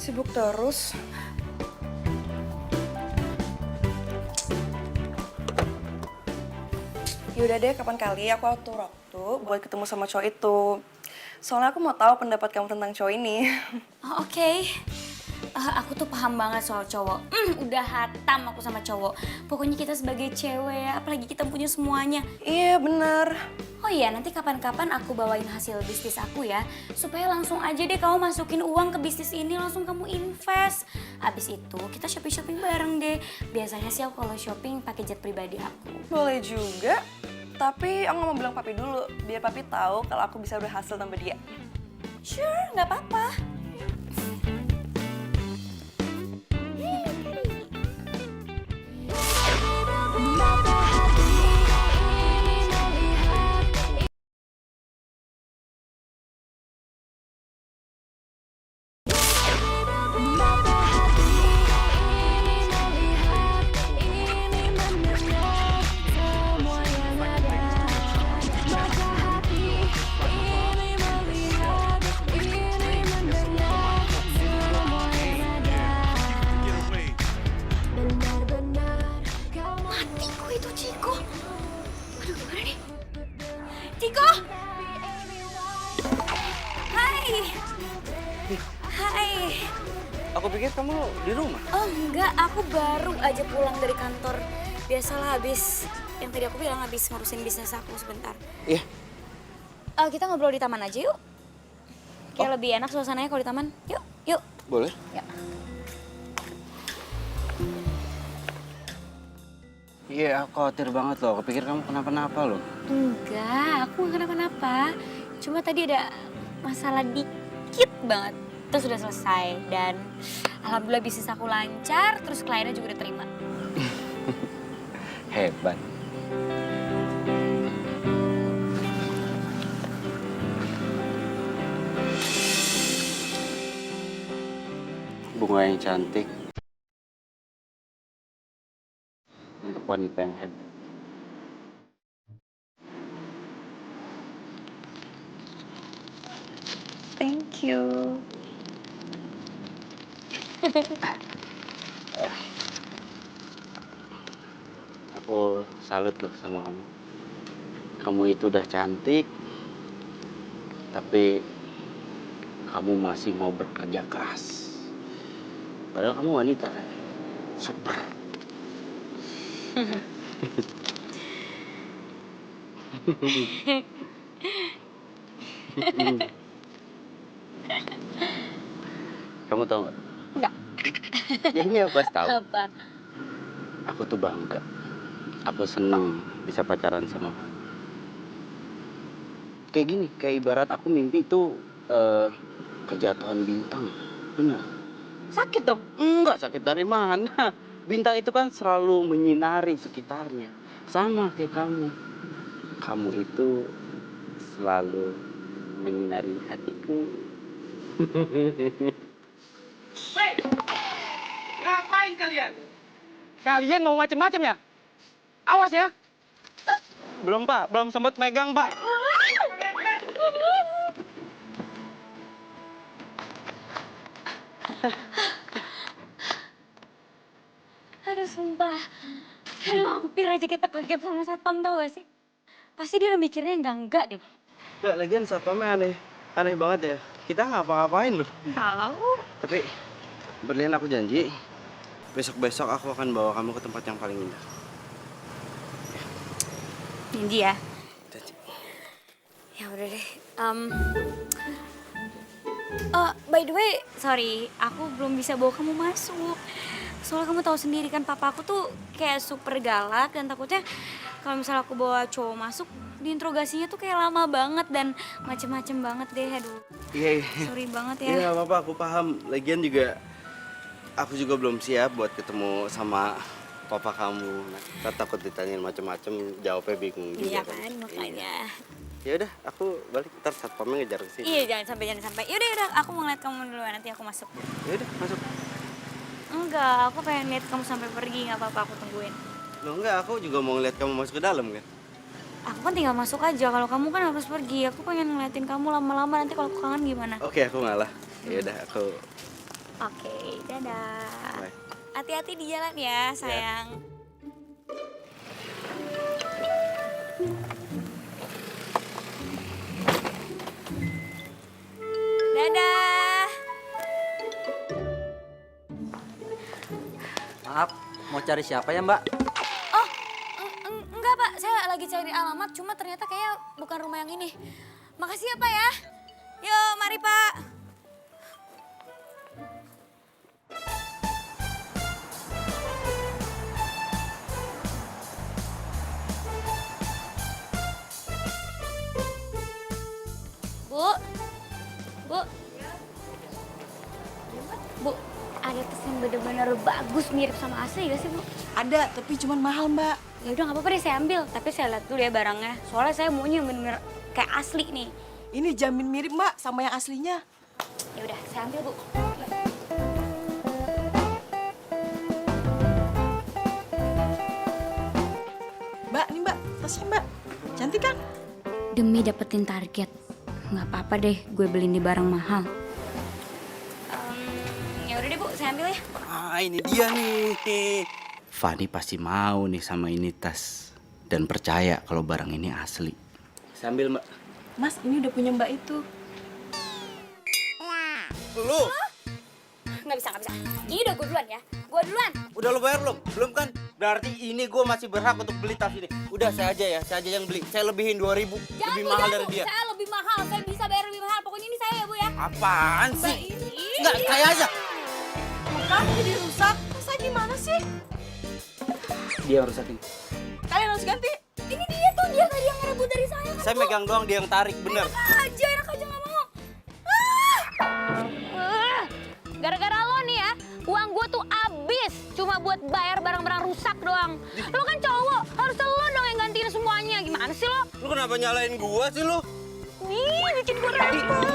Sibuk terus. Yaudah deh, kapan kali aku atur waktu buat ketemu sama cowok itu. Soalnya aku mau tahu pendapat kamu tentang cowok ini. Oh, oke. Aku tuh paham banget soal cowok. Udah hatam aku sama cowok. Pokoknya kita sebagai cewek ya, apalagi kita punya semuanya. Iya, bener. Oh iya, nanti kapan-kapan aku bawain hasil bisnis aku ya. Supaya langsung aja deh kamu masukin uang ke bisnis ini, langsung kamu invest. Abis itu kita shopping-shopping bareng deh. Biasanya sih aku kalau shopping pakai jet pribadi aku. Boleh juga. Tapi aku nggak mau bilang papi dulu, biar papi tahu kalau aku bisa berhasil tanpa dia. Sure, nggak apa-apa. Matiku itu Ciko. Aduh, gimana nih? Ciko! Hai! Hai! Aku pikir kamu di rumah. Oh enggak, aku baru aja pulang dari kantor. Biasalah habis, yang tadi aku bilang habis ngurusin bisnis aku sebentar. Iya. Kita ngobrol di taman aja yuk. Kayak lebih enak suasananya kalau di taman. Yuk, yuk. Boleh. Yuk. Iya, aku khawatir banget loh. Aku pikir kamu kenapa-napa loh. Enggak, aku nggak kenapa-napa. Cuma tadi ada masalah dikit banget. Terus udah selesai dan alhamdulillah bisnis aku lancar, terus kliennya juga udah terima. Hebat. Bunga yang cantik untuk wanita yang hebat. Thank you. Aku salut loh sama kamu. Kamu itu udah cantik, tapi kamu masih mau bekerja keras. Padahal kamu wanita, super. Kamu tahu nggak? Enggak. Ya ini aku kasih tahu. Apa? Aku tuh bangga. Aku senang bisa pacaran sama kamu. Kayak gini, kayak ibarat aku mimpi itu kejatuhan bintang. Benar. Sakit dong? Enggak sakit dari mana? Bintang itu kan selalu menyinari sekitarnya. Sama kayak kamu. Kamu itu selalu menyinari hatiku. Hei! Ngapain kalian? Kalian mau macem-macem ya? Awas ya. Belum Pak, belum sempat megang Pak. Aduh sumpah. Aduh hampir aja kita kegep sama satpam tau gak sih? Pasti dia udah mikirnya enggak deh. Nggak, lagian satpamnya aneh. Aneh banget ya. Kita ngapa-ngapain loh. Tahu. Tapi Berlian, aku janji besok-besok aku akan bawa kamu ke tempat yang paling indah. Janji ya? Janji. Ya udah deh. By the way, sorry, aku belum bisa bawa kamu masuk. Soalnya kamu tahu sendiri kan papa aku tuh kayak super galak dan takutnya kalau misalnya aku bawa cowok masuk, diinterogasinya tuh kayak lama banget dan macem-macem banget deh. Aduh, Iya, sorry banget ya. Iya, nggak apa-apa, aku paham. Lagian juga aku juga belum siap buat ketemu sama papa kamu. Nah, ntar takut ditanyain macem-macem, jawabnya bingung juga. Iya kan, makanya. Ya udah, aku balik, ntar satpamnya ngejar ke sini. Iya, jangan sampai. Yaudah, aku mau ngeliat kamu dulu, nanti aku masuk. Ya udah, masuk. Enggak, aku pengen lihat kamu sampai pergi, nggak apa-apa, aku tungguin. Loh enggak, aku juga mau ngeliat kamu masuk ke dalam kan. Aku kan tinggal masuk aja, kalau kamu kan harus pergi. Aku pengen ngeliatin kamu lama-lama, nanti kalau aku kangen gimana? Oke, aku ngalah. Ya udah, aku Oke, dadah. bye. Hati-hati di jalan ya, sayang. cari siapa ya, Mbak? Oh, enggak Pak, saya lagi cari alamat, cuma ternyata kayaknya bukan rumah yang ini. Makasih ya Pak ya. Yuk, mari Pak. Bu, Bu, ada tas yang bener-bener bagus mirip sama asli gak sih Bu? Ada, tapi cuman mahal, Mbak. Ya udah nggak apa-apa deh saya ambil, tapi saya lihat dulu ya barangnya. Soalnya saya maunya yang bener-bener kayak asli nih. Ini jamin mirip, Mbak, sama yang aslinya. Ya udah, saya ambil Bu. Mbak, nih Mbak, tasnya Mbak. Cantik kan? Demi dapetin target, nggak apa-apa deh gue beliin di barang mahal. Ya udah deh Bu, saya ambil ya. Ah, ini dia nih. Fani pasti mau nih sama ini tas. Dan percaya kalau barang ini asli. Sambil Mbak. Mas, ini udah punya Mbak itu. Lu? Nggak bisa. Ini udah gue duluan ya. Gue duluan. Udah lu bayar belum? Belum kan? Berarti ini gue masih berhak untuk beli tas ini. Udah saya aja ya, saya aja yang beli. Saya lebihin 2.000. Lebih mahal dari dia. Saya lebih mahal, saya bisa bayar lebih mahal. Pokoknya ini saya ya Bu ya. Apaan sih? Enggak, saya aja. Kan jadi rusak. Masa gimana sih? Dia yang rusakin. Kalian harus ganti. Ini dia tuh, dia tadi yang ngerebut dari saya kan. Saya megang doang, dia yang tarik, bener. Enak aja nggak mau. Gara-gara lo nih ya, uang gue tuh abis cuma buat bayar barang-barang rusak doang. Lo kan cowok, harusnya lo dong yang gantiin semuanya. Gimana sih lo? Lu kenapa nyalain gua sih lu? Nih, bikin gue ribet.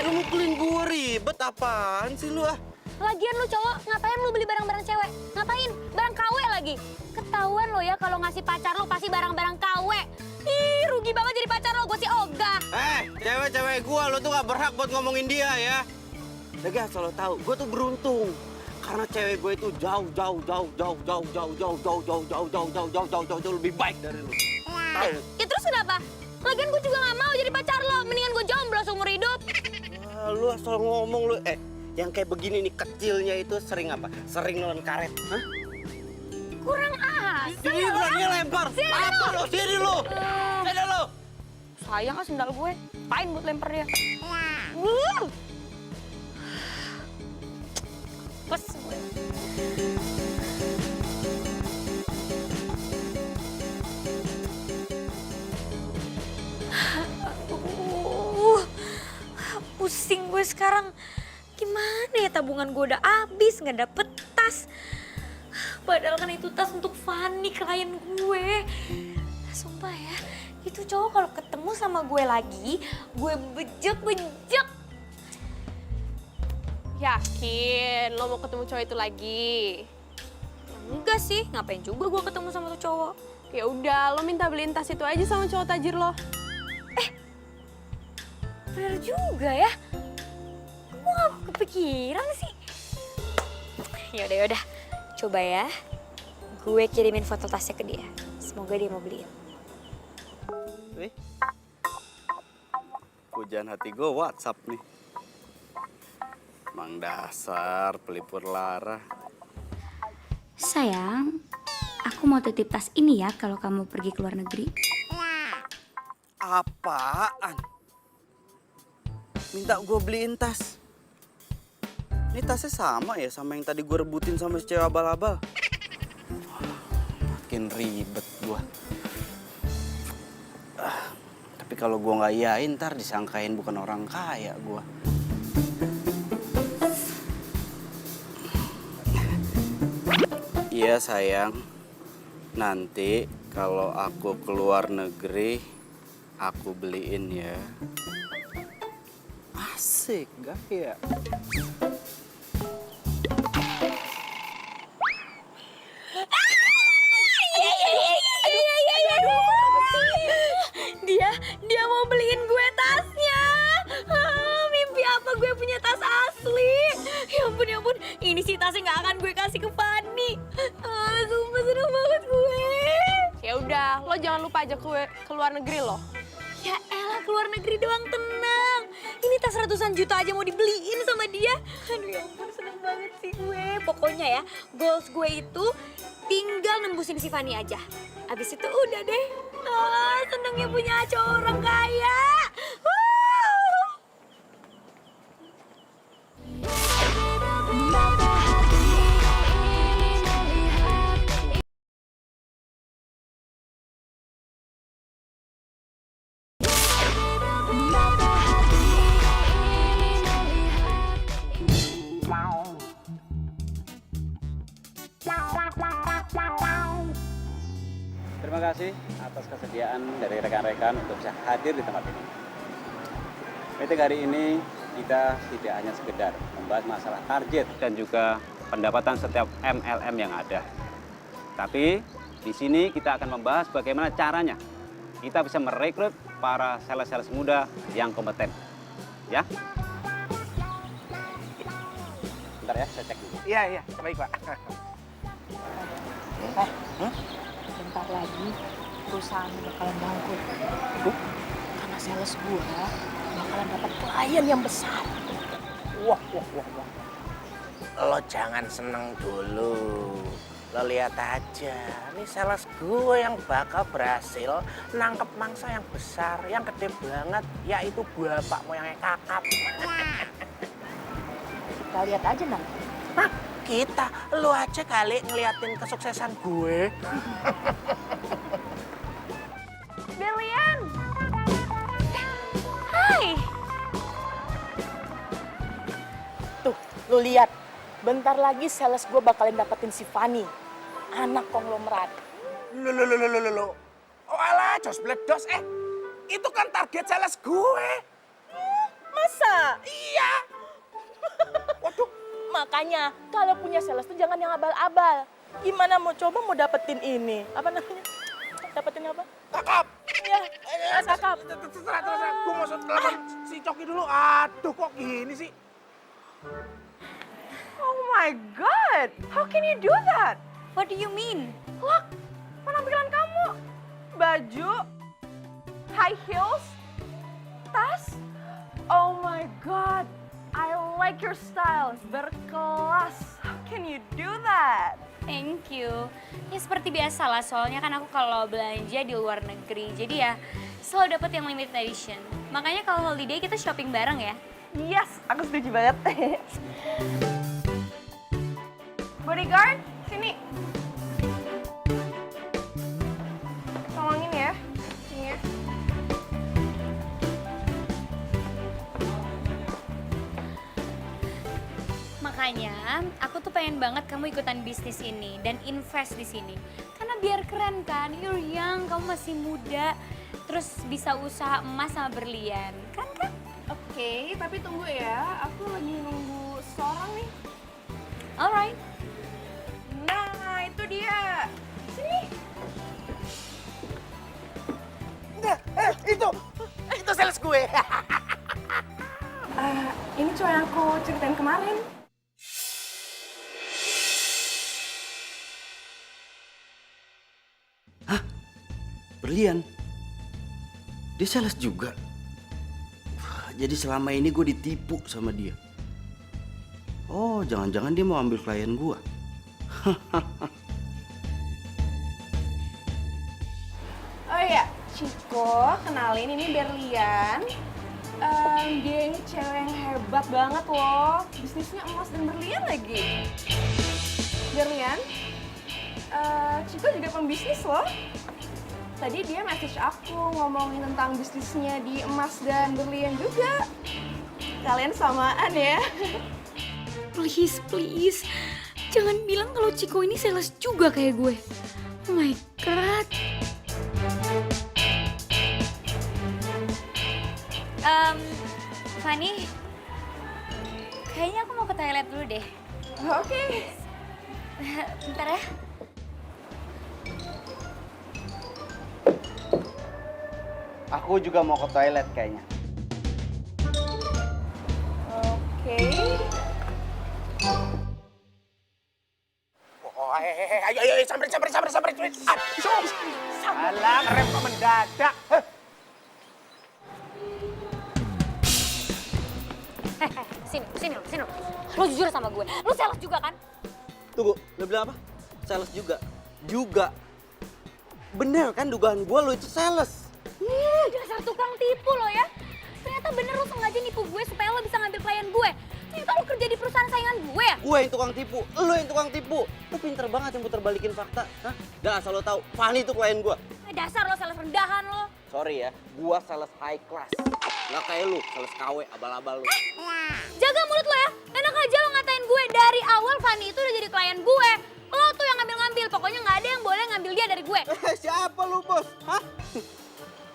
Lu mukulin gua ribet apaan sih lu ah? Lagian lu cowok, ngapain lu beli barang-barang cewek? Ngapain? Barang KW lagi. Ketahuan lo ya kalau ngasih pacar lo pasti barang-barang KW. Ih, rugi banget jadi pacar lo, gue sih ogah. Cewek-cewek gua, lu tuh gak berhak buat ngomongin dia ya. Lagi asal lo tahu, gua tuh beruntung. Karena cewek gue itu jauh lebih baik dari lu. Tahu? Ya terus kenapa? Lagian gue juga gak mau jadi pacar lo. Mendingan gue jomblo seumur hidup. Lu asal ngomong lu, yang kayak begini nih kecilnya itu sering apa? Sering nelen karet, hah? Kurang asal. Sini berani lempar. Apa lo? Sini lo. Sini lo. Sayang kan sendal gue. Pain buat lempar dia. Pes gue. Pusing gue sekarang. Gimana ya, tabungan gue udah habis, nggak dapet tas. Padahal kan itu tas untuk Fani, klien gue. Sumpah ya, itu cowok kalau ketemu sama gue lagi, gue bejek. Yakin lo mau ketemu cowok itu lagi? Enggak sih, ngapain juga gue ketemu sama tuh cowok. Ya udah, lo minta beliin tas itu aja sama cowok tajir lo. Bener juga ya. Gue gak kepikiran sih. Yaudah. Coba ya. Gue kirimin foto tasnya ke dia. Semoga dia mau beliin. Pujian hati gue WhatsApp nih. Mang dasar pelipur lara. Sayang, aku mau titip tas ini ya kalau kamu pergi ke luar negeri. Apaan? Minta gue beliin tas. Ini tasnya sama ya sama yang tadi gue rebutin sama si cewek abal-abal. Makin ribet gue. Tapi kalau gue nggak iyain ntar disangkain bukan orang kaya gue. Iya sayang, nanti kalau aku keluar negeri aku beliin ya. Asik gak ya? Dia mau beliin gue tasnya. Mimpi apa gue punya tas asli. Ya ampun, ini sih tasnya gak akan gue kasih ke Fani. Sumpah seneng banget gue. Ya udah, lo jangan lupa ajak gue ke luar negeri lo. Ya elah, ke luar negeri doang, tenang. Ini tas ratusan juta aja mau dibeliin sama dia. Aduh ya ampun, seneng banget sih gue. Pokoknya ya, goals gue itu tinggal nembusin si Fanny aja. Abis itu udah deh. Ah, senengnya punya cowok orang kaya. Terima kasih atas kesediaan dari rekan-rekan untuk bisa hadir di tempat ini. Meeting hari ini kita tidak hanya sekedar membahas masalah target dan juga pendapatan setiap MLM yang ada. Tapi di sini kita akan membahas bagaimana caranya kita bisa merekrut para sales-sales muda yang kompeten. Ya. Bentar ya, saya cek dulu. Iya, baik Pak. Bentar lagi perusahaan bakalan bangkrut. Karena sales gua bakalan dapat klien yang besar. Wah. Lo jangan seneng dulu. Lo lihat aja, nih sales gue yang bakal berhasil nangkep mangsa yang besar, yang gede banget, yaitu bapak moyangnya kakap. Kita lihat aja nanti. Nah, kita, lo aja kali ngeliatin kesuksesan gue. Belian. Hai. Tuh, lu lihat. Bentar lagi sales gue bakalan dapetin si Fanny, anak konglomerat. Lo. Oh alah, jos bledos. Itu kan target sales gue. Masa? Iya. Waduh. Makanya kalau punya sales tuh jangan yang abal-abal. Gimana mau coba mau dapetin ini? Apa namanya? Dapetin apa? Kakap. Iya, kakap. Terserah. Gue mau telepon si Coki dulu. Aduh, kok gini sih? Oh my God, how can you do that? What do you mean? Look, penampilan kamu. Baju, high heels, tas. Oh my God, I like your style. Berkelas. How can you do that? Thank you. Ya seperti biasa lah, soalnya kan aku kalau belanja di luar negeri, jadi ya selalu dapat yang limited edition. Makanya kalau holiday kita shopping bareng ya. Yes, aku setuju banget. Bodyguard, sini. Tolongin ya, sini ya. Makanya aku tuh pengen banget kamu ikutan bisnis ini dan invest di sini. Karena biar keren kan, you're young, kamu masih muda, terus bisa usaha emas sama berlian, kan? Oke, tapi tunggu ya, aku lagi nunggu seseorang nih. Alright. Nah, itu dia. Sini. Nah, itu sales gue. Ini cuma yang aku ceritain kemarin. Berlian? Dia sales juga? Wah, jadi selama ini gue ditipu sama dia. Oh, jangan-jangan dia mau ambil klien gue. Oh iya, Chico, kenalin ini Berlian. Dia ini cewek yang hebat banget loh. Bisnisnya emas dan berlian lagi. Berlian, Chico juga pembisnis loh. Tadi dia message aku ngomongin tentang bisnisnya di emas dan berlian juga. Kalian samaan ya. Please, please. Jangan bilang kalau Chico ini sales juga kayak gue. Oh my God. Fanny, kayaknya aku mau ke toilet dulu deh. Oke. Bentar ya. Aku juga mau ke toilet kayaknya. Oke. Oh, ayo, samperin. Alah, ngerem kok mendadak. Sini. Lu jujur sama gue. Lu sales juga kan? Tunggu, lo bilang apa? Sales juga? juga. Bener kan dugaan gue lo itu sales? Dasar tukang tipu lo ya. Ternyata bener lo sengaja nipu gue supaya lo bisa ngambil klien gue. Ternyata lo kerja di perusahaan saingan gue ya? Gue yang tukang tipu, lo yang tukang tipu. Lo pinter banget yang puter balikin fakta. Hah? Dah asal lo tahu, Fanny itu klien gue. Dasar lo sales rendahan lo. Sorry ya, gue sales high class. Nggak kayak lu, sales KW abal-abal lu. Jaga mulut lo ya. Enak aja lo ngatain gue. Dari awal Fanny itu udah jadi klien gue. Lo tuh yang ngambil-ngambil. Pokoknya nggak ada yang boleh ngambil dia dari gue. Siapa lu bos? Hah?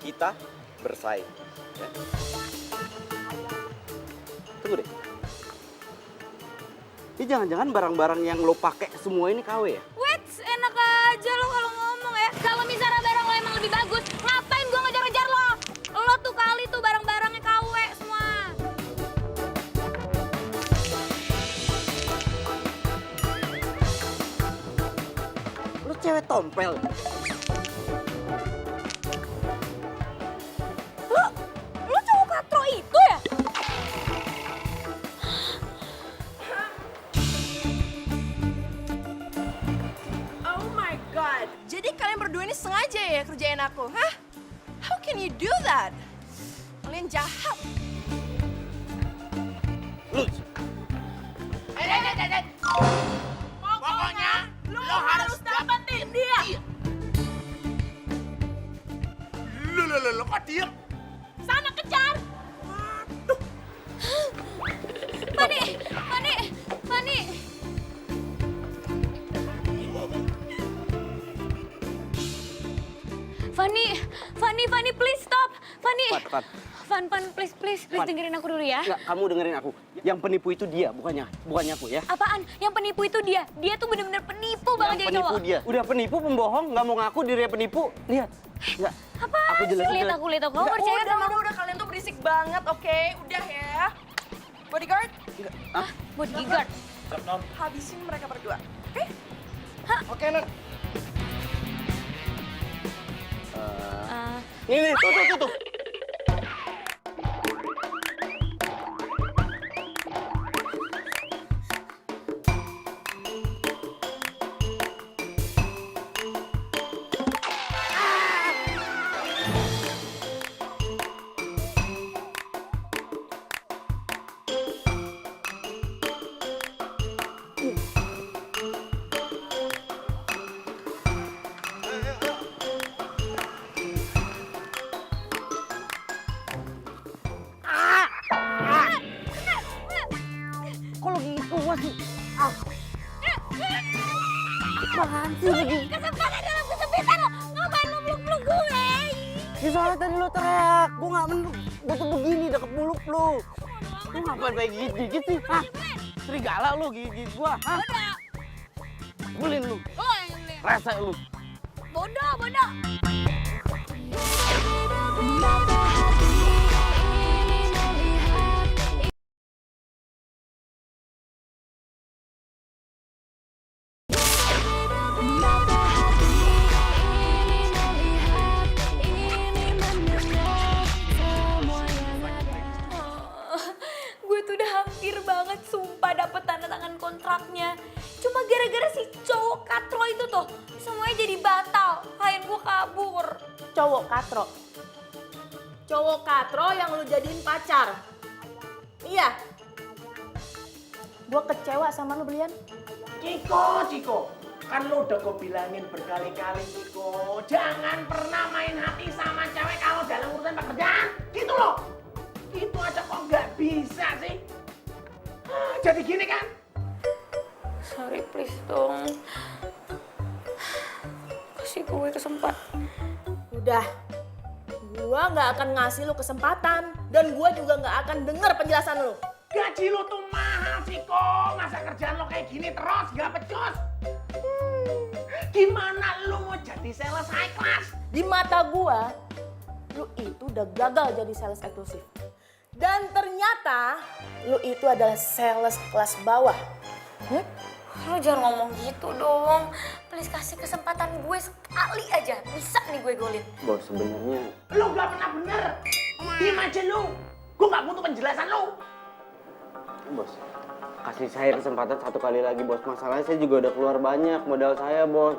Kita bersaing. Ya. Tunggu deh. Ini jangan-jangan barang-barang yang lo pakai semua ini KW ya? Wait, enak aja lo kalau ngomong ya. Kalau misalnya barang lo emang lebih bagus, ngapain gue ngejar-ngejar lo? Lo tuh kali tuh barang-barangnya KW semua. Lo cewek tompel. Lo cowok katro itu ya? Oh my god. Jadi kalian berdua ini sengaja ya kerjain aku, hah? How can you do that? Kalian jahat. Lu Pokoknya lo harus dapetin dia. Lo kok diem? Sana kejar! Fanny, Fanny, Fanny. Fanny, please stop. Fanny. Fan, please dengerin aku dulu ya. Enggak, kamu dengerin aku. Yang penipu itu dia, bukannya aku ya. Apaan? Yang penipu itu dia. Dia tuh bener-bener penipu banget jadi Penipu cowok. dia. Udah penipu, pembohong, nggak mau ngaku dirinya penipu. Lihat. Enggak. Apa? Aku jelasin. Lihat aku. Kamu percaya sama aku? Udah, kalian tuh berisik banget, oke? Udah ya. Bodyguard, Hah? Bodyguard. habisin mereka berdua, oke? Oke, Nan. Nih, tuh. Kalau gitu masih apaan sih lagi? Kesempatan dalam kesempitan lo. Ngapain lo peluk-peluk gue? Ya soalnya tadi lo teriak, gue nggak menurut, gue tuh begini deket peluk lo. Lo ngapain kayak gigit sih? Hah? Serigala lo gigit gua, hah? Belin lu, Lo yang nyebelin. rese lu. Bodoh. Gue tuh udah hampir banget sumpah dapet tanda tangan kontraknya. Cuma gara-gara si cowok katro itu tuh semuanya jadi batal. Klien gue kabur. Cowok katro. Cowok katro yang lu jadiin pacar. Iya. Gua kecewa sama lu, Brian. Ciko. Kan lo udah gue bilangin berkali-kali, Ciko. Jangan pernah main hati sama cewek kalau dalam urusan pekerjaan. Gitu loh. Itu aja kok nggak bisa sih. Jadi gini kan? Sorry please dong. Kasih gue kesempatan. Udah. Gua nggak akan ngasih lu kesempatan dan gua juga nggak akan denger penjelasan lu. Gaji lo tuh mahal, Ciko. Masa kerjaan lo kayak gini terus, nggak becus? Gimana lo mau jadi sales high class? Di mata gua, lu itu udah gagal jadi sales eksklusif. Dan ternyata lu itu adalah sales kelas bawah. Lo jangan ngomong gitu dong. Please kasih kesempatan gue sekali aja. Bisa nih gue golin. Bos, sebenarnya Lo nggak pernah bener. Diem aja lo. Gue nggak butuh penjelasan lo. bos, kasih saya kesempatan satu kali lagi bos. Masalahnya saya juga udah keluar banyak modal saya bos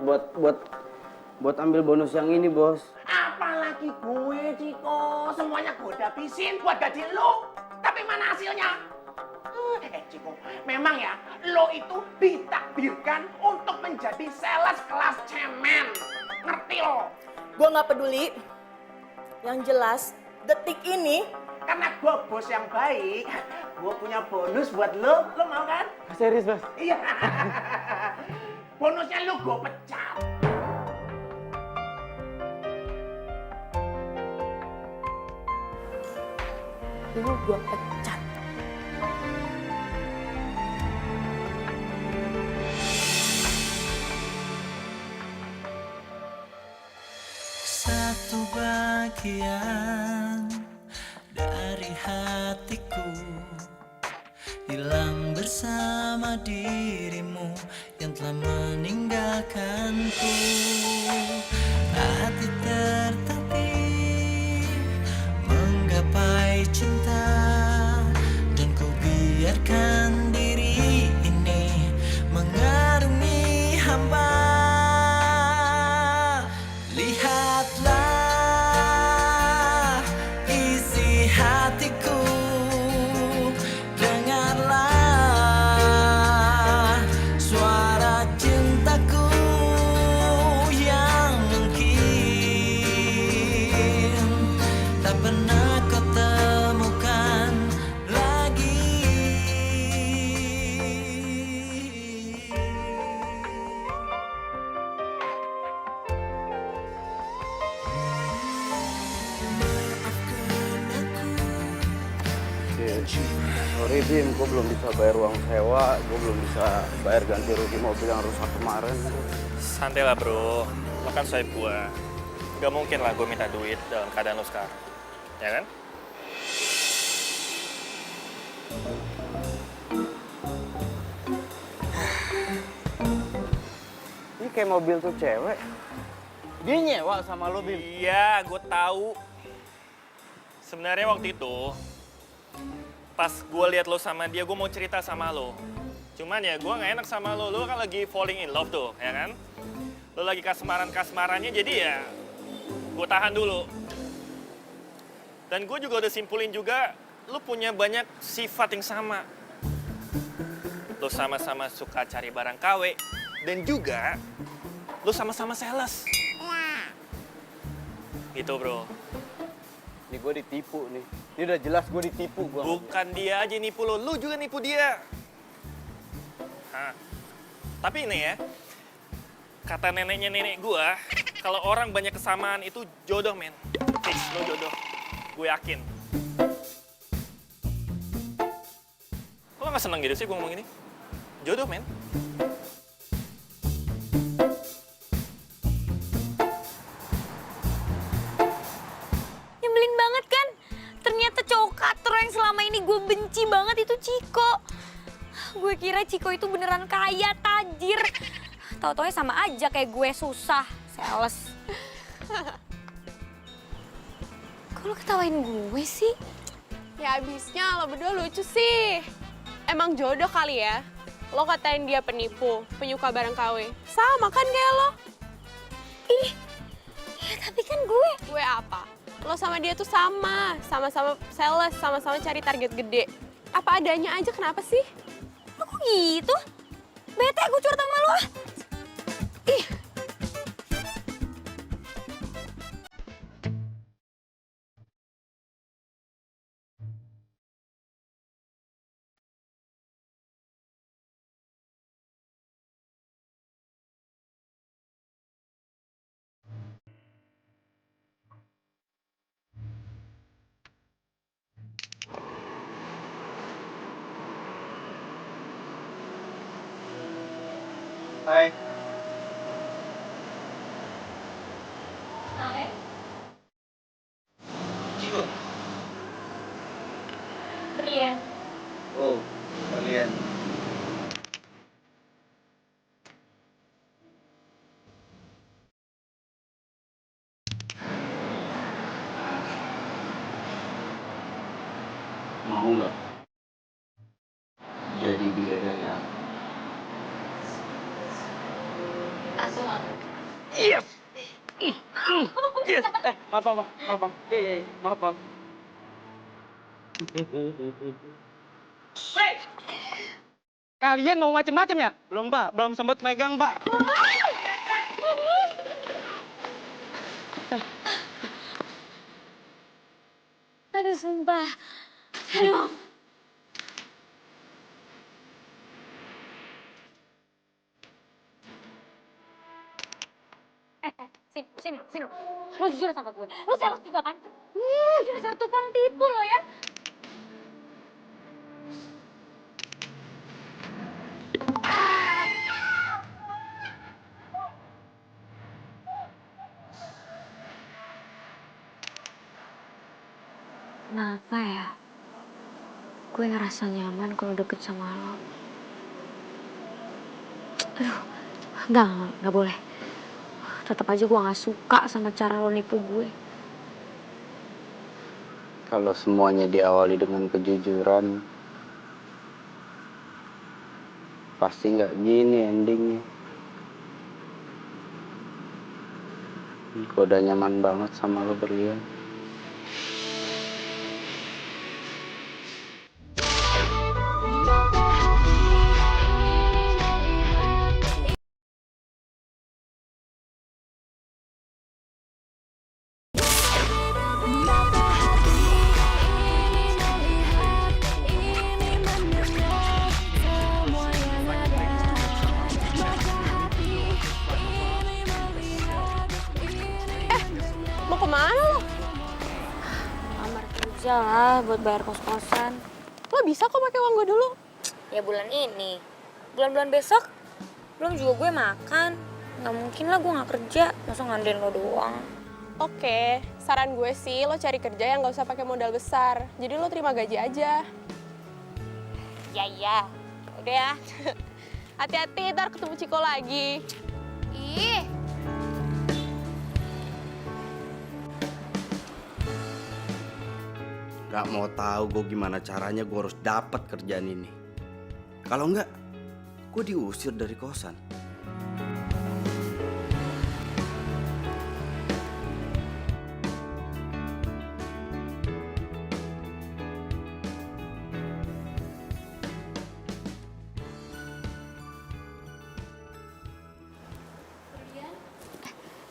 buat ambil bonus yang ini bos. Apalagi gue, Ciko. Semuanya gue udah habisin buat gaji lo. Tapi mana hasilnya? Ciko, memang ya, lo itu ditakdirkan untuk menjadi sales kelas cemen. Ngerti lo? Gue nggak peduli. Yang jelas, detik ini Karena gue bos yang baik, gue punya bonus buat lo. Lo mau kan? Serius bos? Iya. Bonusnya lo gue pecat. lu gue pecat. Satu bagian dari hatiku hilang bersama dirimu yang telah meninggalkanku. Hati tertatih menggapai cinta dan ku biarkan diri ini mengarungi hamba. Lihatlah isi hatiku, dengarlah suara cintaku yang mungkin tak pernah kau temukan lagi. Sorry Bim, gue belum bisa bayar uang sewa, gue belum bisa bayar ganti rugi mobil yang rusak kemarin. Santai lah bro, lo kan sohib gua. Gak mungkin lah gue minta duit dalam keadaan lo sekarang. Ya kan? Ini kayak mobil tuh cewek. Dia nyewa sama lo Bim? Iya, gue tahu. Sebenarnya waktu itu, pas gue lihat lo sama dia, gue mau cerita sama lo. Cuman ya gue nggak enak sama lo. Lo kan lagi falling in love tuh, ya kan? Lo lagi kasmaran-kasmarannya, jadi ya gue tahan dulu. Dan gue juga udah simpulin juga, lo punya banyak sifat yang sama. Lo sama-sama suka cari barang KW, dan juga lo sama-sama sales. Gitu bro. Nih gue ditipu nih. Ini udah jelas gue ditipu. Bukan dia aja nipu lo, lu juga nipu dia. Nah, tapi ini ya, kata neneknya nenek gua, kalau orang banyak kesamaan itu jodoh men. Fix, lo jodoh. Gue yakin. Lo gak seneng gitu sih gue ngomong ini? Jodoh men. Nyebelin banget kan? Ternyata cowok kater yang selama ini gue benci banget itu Ciko. Gue kira Ciko itu beneran kaya, tajir. Tau-taunya sama aja kayak gue susah, sales. Kok lo ketawain gue sih? Ya abisnya lo berdua lucu sih. Emang jodoh kali ya? Lo katain dia penipu, penyuka barang KW. Sama kan kayak lo? Ih, ya tapi kan gue. Gue apa? Lo sama dia tuh sama-sama sales, sama-sama cari target gede. Apa adanya aja, kenapa sih? Lo kok gitu? Bete gue curhat sama lo. Ih. Hai. Hai. Ciko. Brian. Oh, kalian. Mau nggak jadi bidadari aku. Yes. Yes. Maaf, Bang. Maaf, Bang. Maaf, Bang. Kalian mau macam-macam ya? Belum, Pak. Belum sempat megang, Pak. Aduh, sumpah. Aduh. Sini. Lo jujur sama gue. Lo sales juga kan? Dasar tukang tipu lo ya. Kenapa ya? Gue ngerasa nyaman kalau deket sama lo. Aduh, enggak boleh. Tetap aja gue gak suka sama cara lo nipu gue. Kalau semuanya diawali dengan kejujuran, pasti nggak gini endingnya. Gue udah nyaman banget sama lo berlian. Mau kemana lo? Lamar kerja lah buat bayar kos-kosan. Lo bisa kok pakai uang gue dulu. Ya bulan ini. Bulan-bulan besok belum juga gue makan. Nggak mungkin lah gue nggak kerja. Masa ngandelin lo doang. Oke, saran gue sih lo cari kerja yang gak usah pakai modal besar. Jadi lo terima gaji aja. Ya. Udah ya. Hati-hati, ntar ketemu Ciko lagi. Ih. Gak mau tahu gue gimana caranya gue harus dapat kerjaan ini. Kalau enggak, gue diusir dari kosan.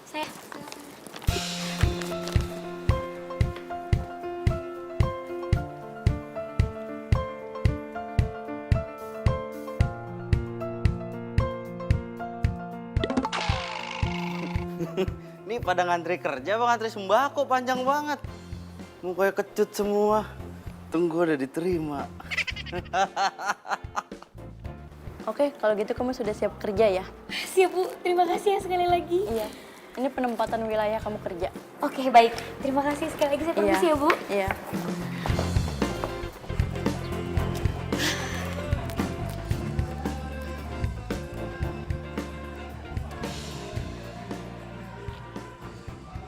Saya. Nih pada ngantri kerja, apa ngantri sembako panjang banget. Mukanya kecut semua. Tunggu udah diterima. Oke, kalau gitu kamu sudah siap kerja ya? Siap, Bu. Terima kasih ya sekali lagi. Iya. Ini penempatan wilayah kamu kerja. Oke, baik. Terima kasih sekali lagi. Saya permisi ya, Bu. Iya.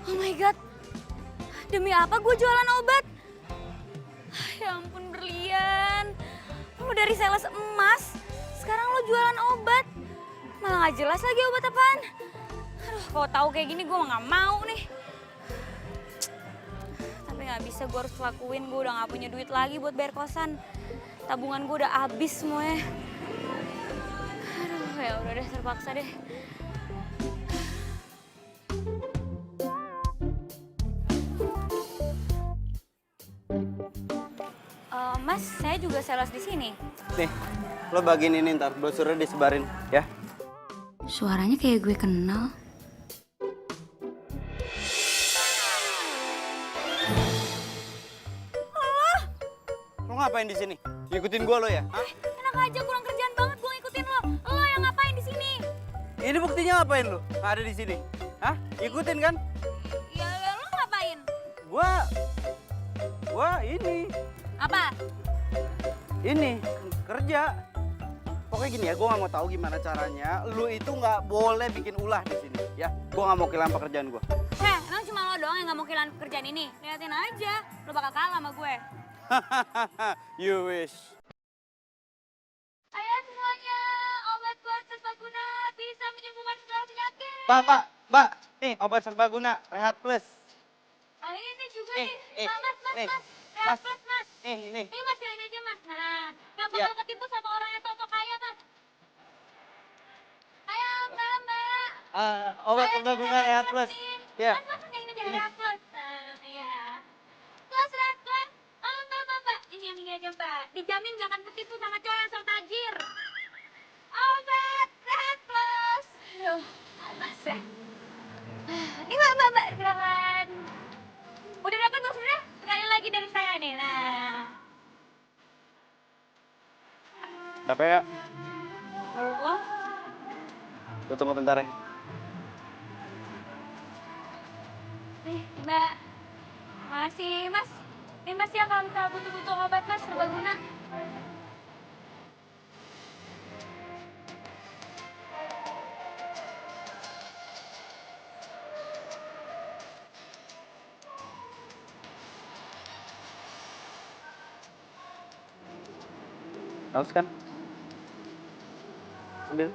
Oh my God. Demi apa gue jualan obat? Ya ampun, Berlian. Lo dari sales emas, sekarang lo jualan obat. Malah gak jelas lagi obat apaan. Aduh, kalau tahu kayak gini gue mah gak mau nih. Tapi gak bisa, gue harus lakuin. Gue udah gak punya duit lagi buat bayar kosan. Tabungan gue udah habis semuanya. Aduh, ya udah deh, terpaksa deh. Mas, saya juga sales di sini. Nih, lo bagiin ini ntar, brosurnya disebarin ya. Suaranya kayak gue kenal. Lo ngapain di sini? Ngikutin gua lo ya? Hah? Enak aja, kurang kerjaan banget gue ngikutin lo. Lo yang ngapain di sini? Ini buktinya ngapain lo? Nggak ada di sini. Hah? Ikutin kan? Ya lo ngapain? Gua ini. Apa? Ini kerja. Pokoknya gini ya, gue nggak mau tahu gimana caranya. Lu itu nggak boleh bikin ulah di sini, ya. Gue nggak mau kehilangan pekerjaan gue. Emang cuma lo doang yang nggak mau kehilangan pekerjaan ini? Liatin aja, lo bakal kalah sama gue. You wish. Mbak, nih obat serbaguna Rehat Plus. Ah, ini juga Nih, nih. Mas, nih, Rehat Mas. Plus, Mas. Nih. Ini Mas, yang ini aja, Mas. Nah, nggak Ya. bakal ketipu sama orang yang sok kaya, Mas. Ayo, Mbak. Obat Ayo, serbaguna ini Rehat Plus. nih. Ya. Mas, yang ini aja, Rehat Plus. Nah, iya. Plus, Rehat Plus. Oh, Mbak. Ini yang ini aja, Mbak. Dijamin nggak akan ketipu sama cowok yang sok tajir. Obat Rehat Plus. Aduh, Mas ya. Ini Mbak, silakan. Udah dapat maksudnya? Sekali lagi dari saya nih. Nah. Capek ya? Oh, Lu tunggu bentar ya. nih Mbak. Makasih Mas. Ini Mas ya kalau misalnya butuh obat Mas serbaguna. Haus kan? Ambil.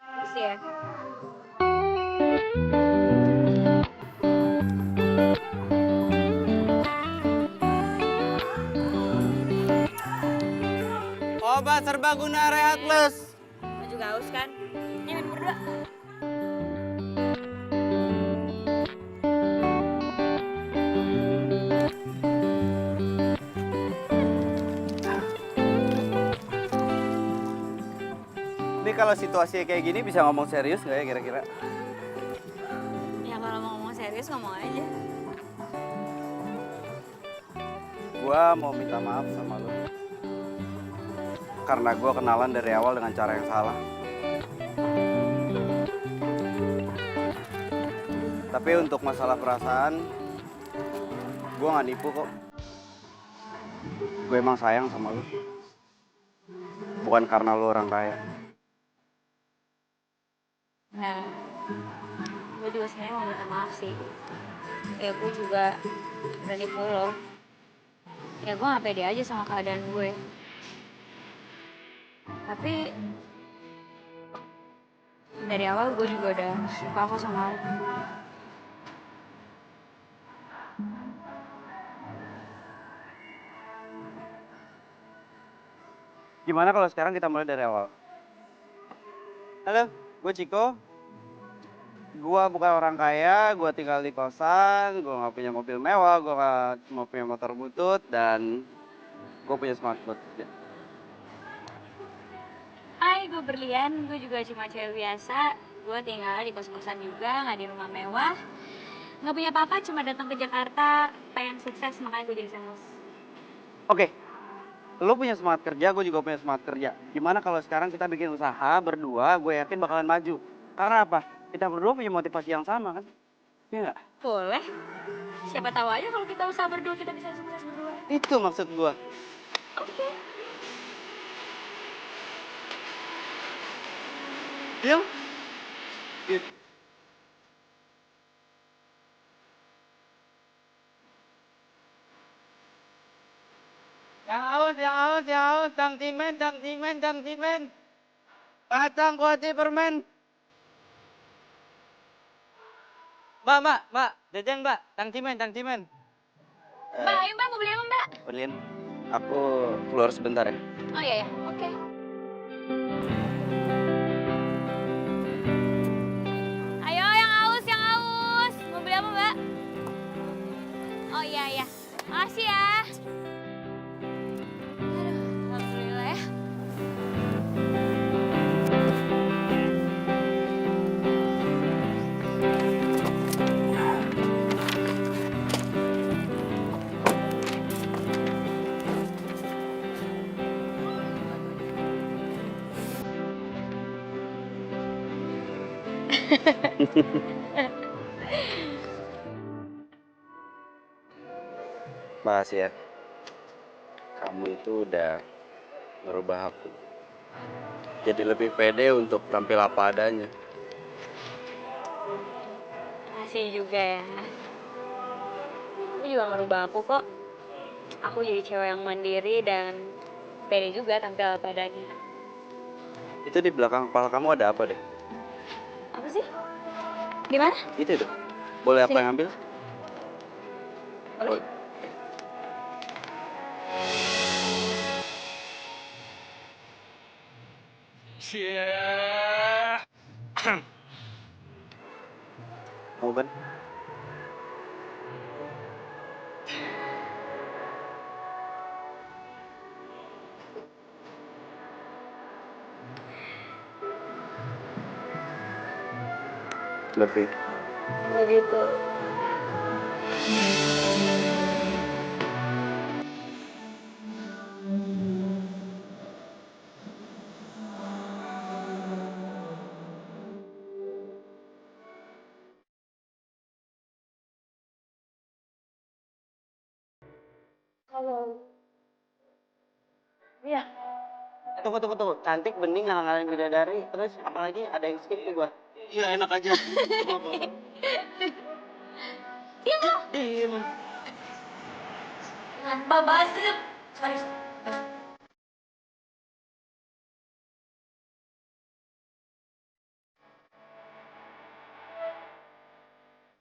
Makasih ya. Obat serbaguna Rehat Plus. Lo juga haus kan? Ini minum berdua. Ini kalau situasi kayak gini bisa ngomong serius nggak ya kira-kira? Ya kalau mau ngomong serius ngomong aja. Gua mau minta maaf sama lu. Karena gua kenalan dari awal dengan cara yang salah. Tapi untuk masalah perasaan, gua nggak nipu kok. Gue emang sayang sama lu. Bukan karena lu orang kaya. Nah, gue juga sebenarnya mau minta maaf sih. Ya gue juga udah nipu lo. Ya gue gak pede aja sama keadaan gue. Tapi dari awal gue juga udah suka kok sama lo. Gimana kalau sekarang kita mulai dari awal? Halo, gue Ciko. Gue bukan orang kaya, gue tinggal di kosan, gue gak punya mobil mewah, gue gak cuma punya motor butut, dan gue punya smartphone. Hai, gue Berlian. Gue juga cuma cewek biasa. Gue tinggal di kos-kosan juga, gak di rumah mewah. Gak punya apa-apa, cuma datang ke Jakarta, pengen sukses, makanya gue jadi sales. Oke, lo punya semangat kerja, gue juga punya semangat kerja. Gimana kalau sekarang kita bikin usaha berdua, gue yakin bakalan maju. Karena apa? Kita berdua punya motivasi yang sama kan? Iya nggak? Boleh. Siapa tahu aja kalau kita usaha berdua, kita bisa sukses berdua. Itu maksud gue. Oke. Deal? Good. Yang haus, Tang Timen. Batang kuati permen. Mbak, jajan mbak, Tang Timen. Mbak, ayo Mbak, mau beli apa Mbak? Berlin, aku keluar sebentar ya. Oh iya ya, oke. Ayo yang haus. Mau beli apa Mbak? Oh iya. Makasih ya. Aduh, alhamdulillah ya. Makasih ya. Kamu itu udah merubah aku. Jadi lebih pede untuk tampil apa adanya. Makasih juga ya. Aku juga merubah aku kok. Aku jadi cewek yang mandiri dan pede juga tampil apa adanya. Itu di belakang kepala kamu ada apa deh? Apa sih? Di mana? Itu tuh. Boleh apa Sini. yang ambil? Boleh. Mau kan? Lebih. Begitu. Halo. Iya. Tunggu. Cantik, bening, ngalang-ngalang bidadari. Terus apalagi ada yang skip tuh gua. Iya enak aja. Iya. Iya. Ngapa banget? Sorry.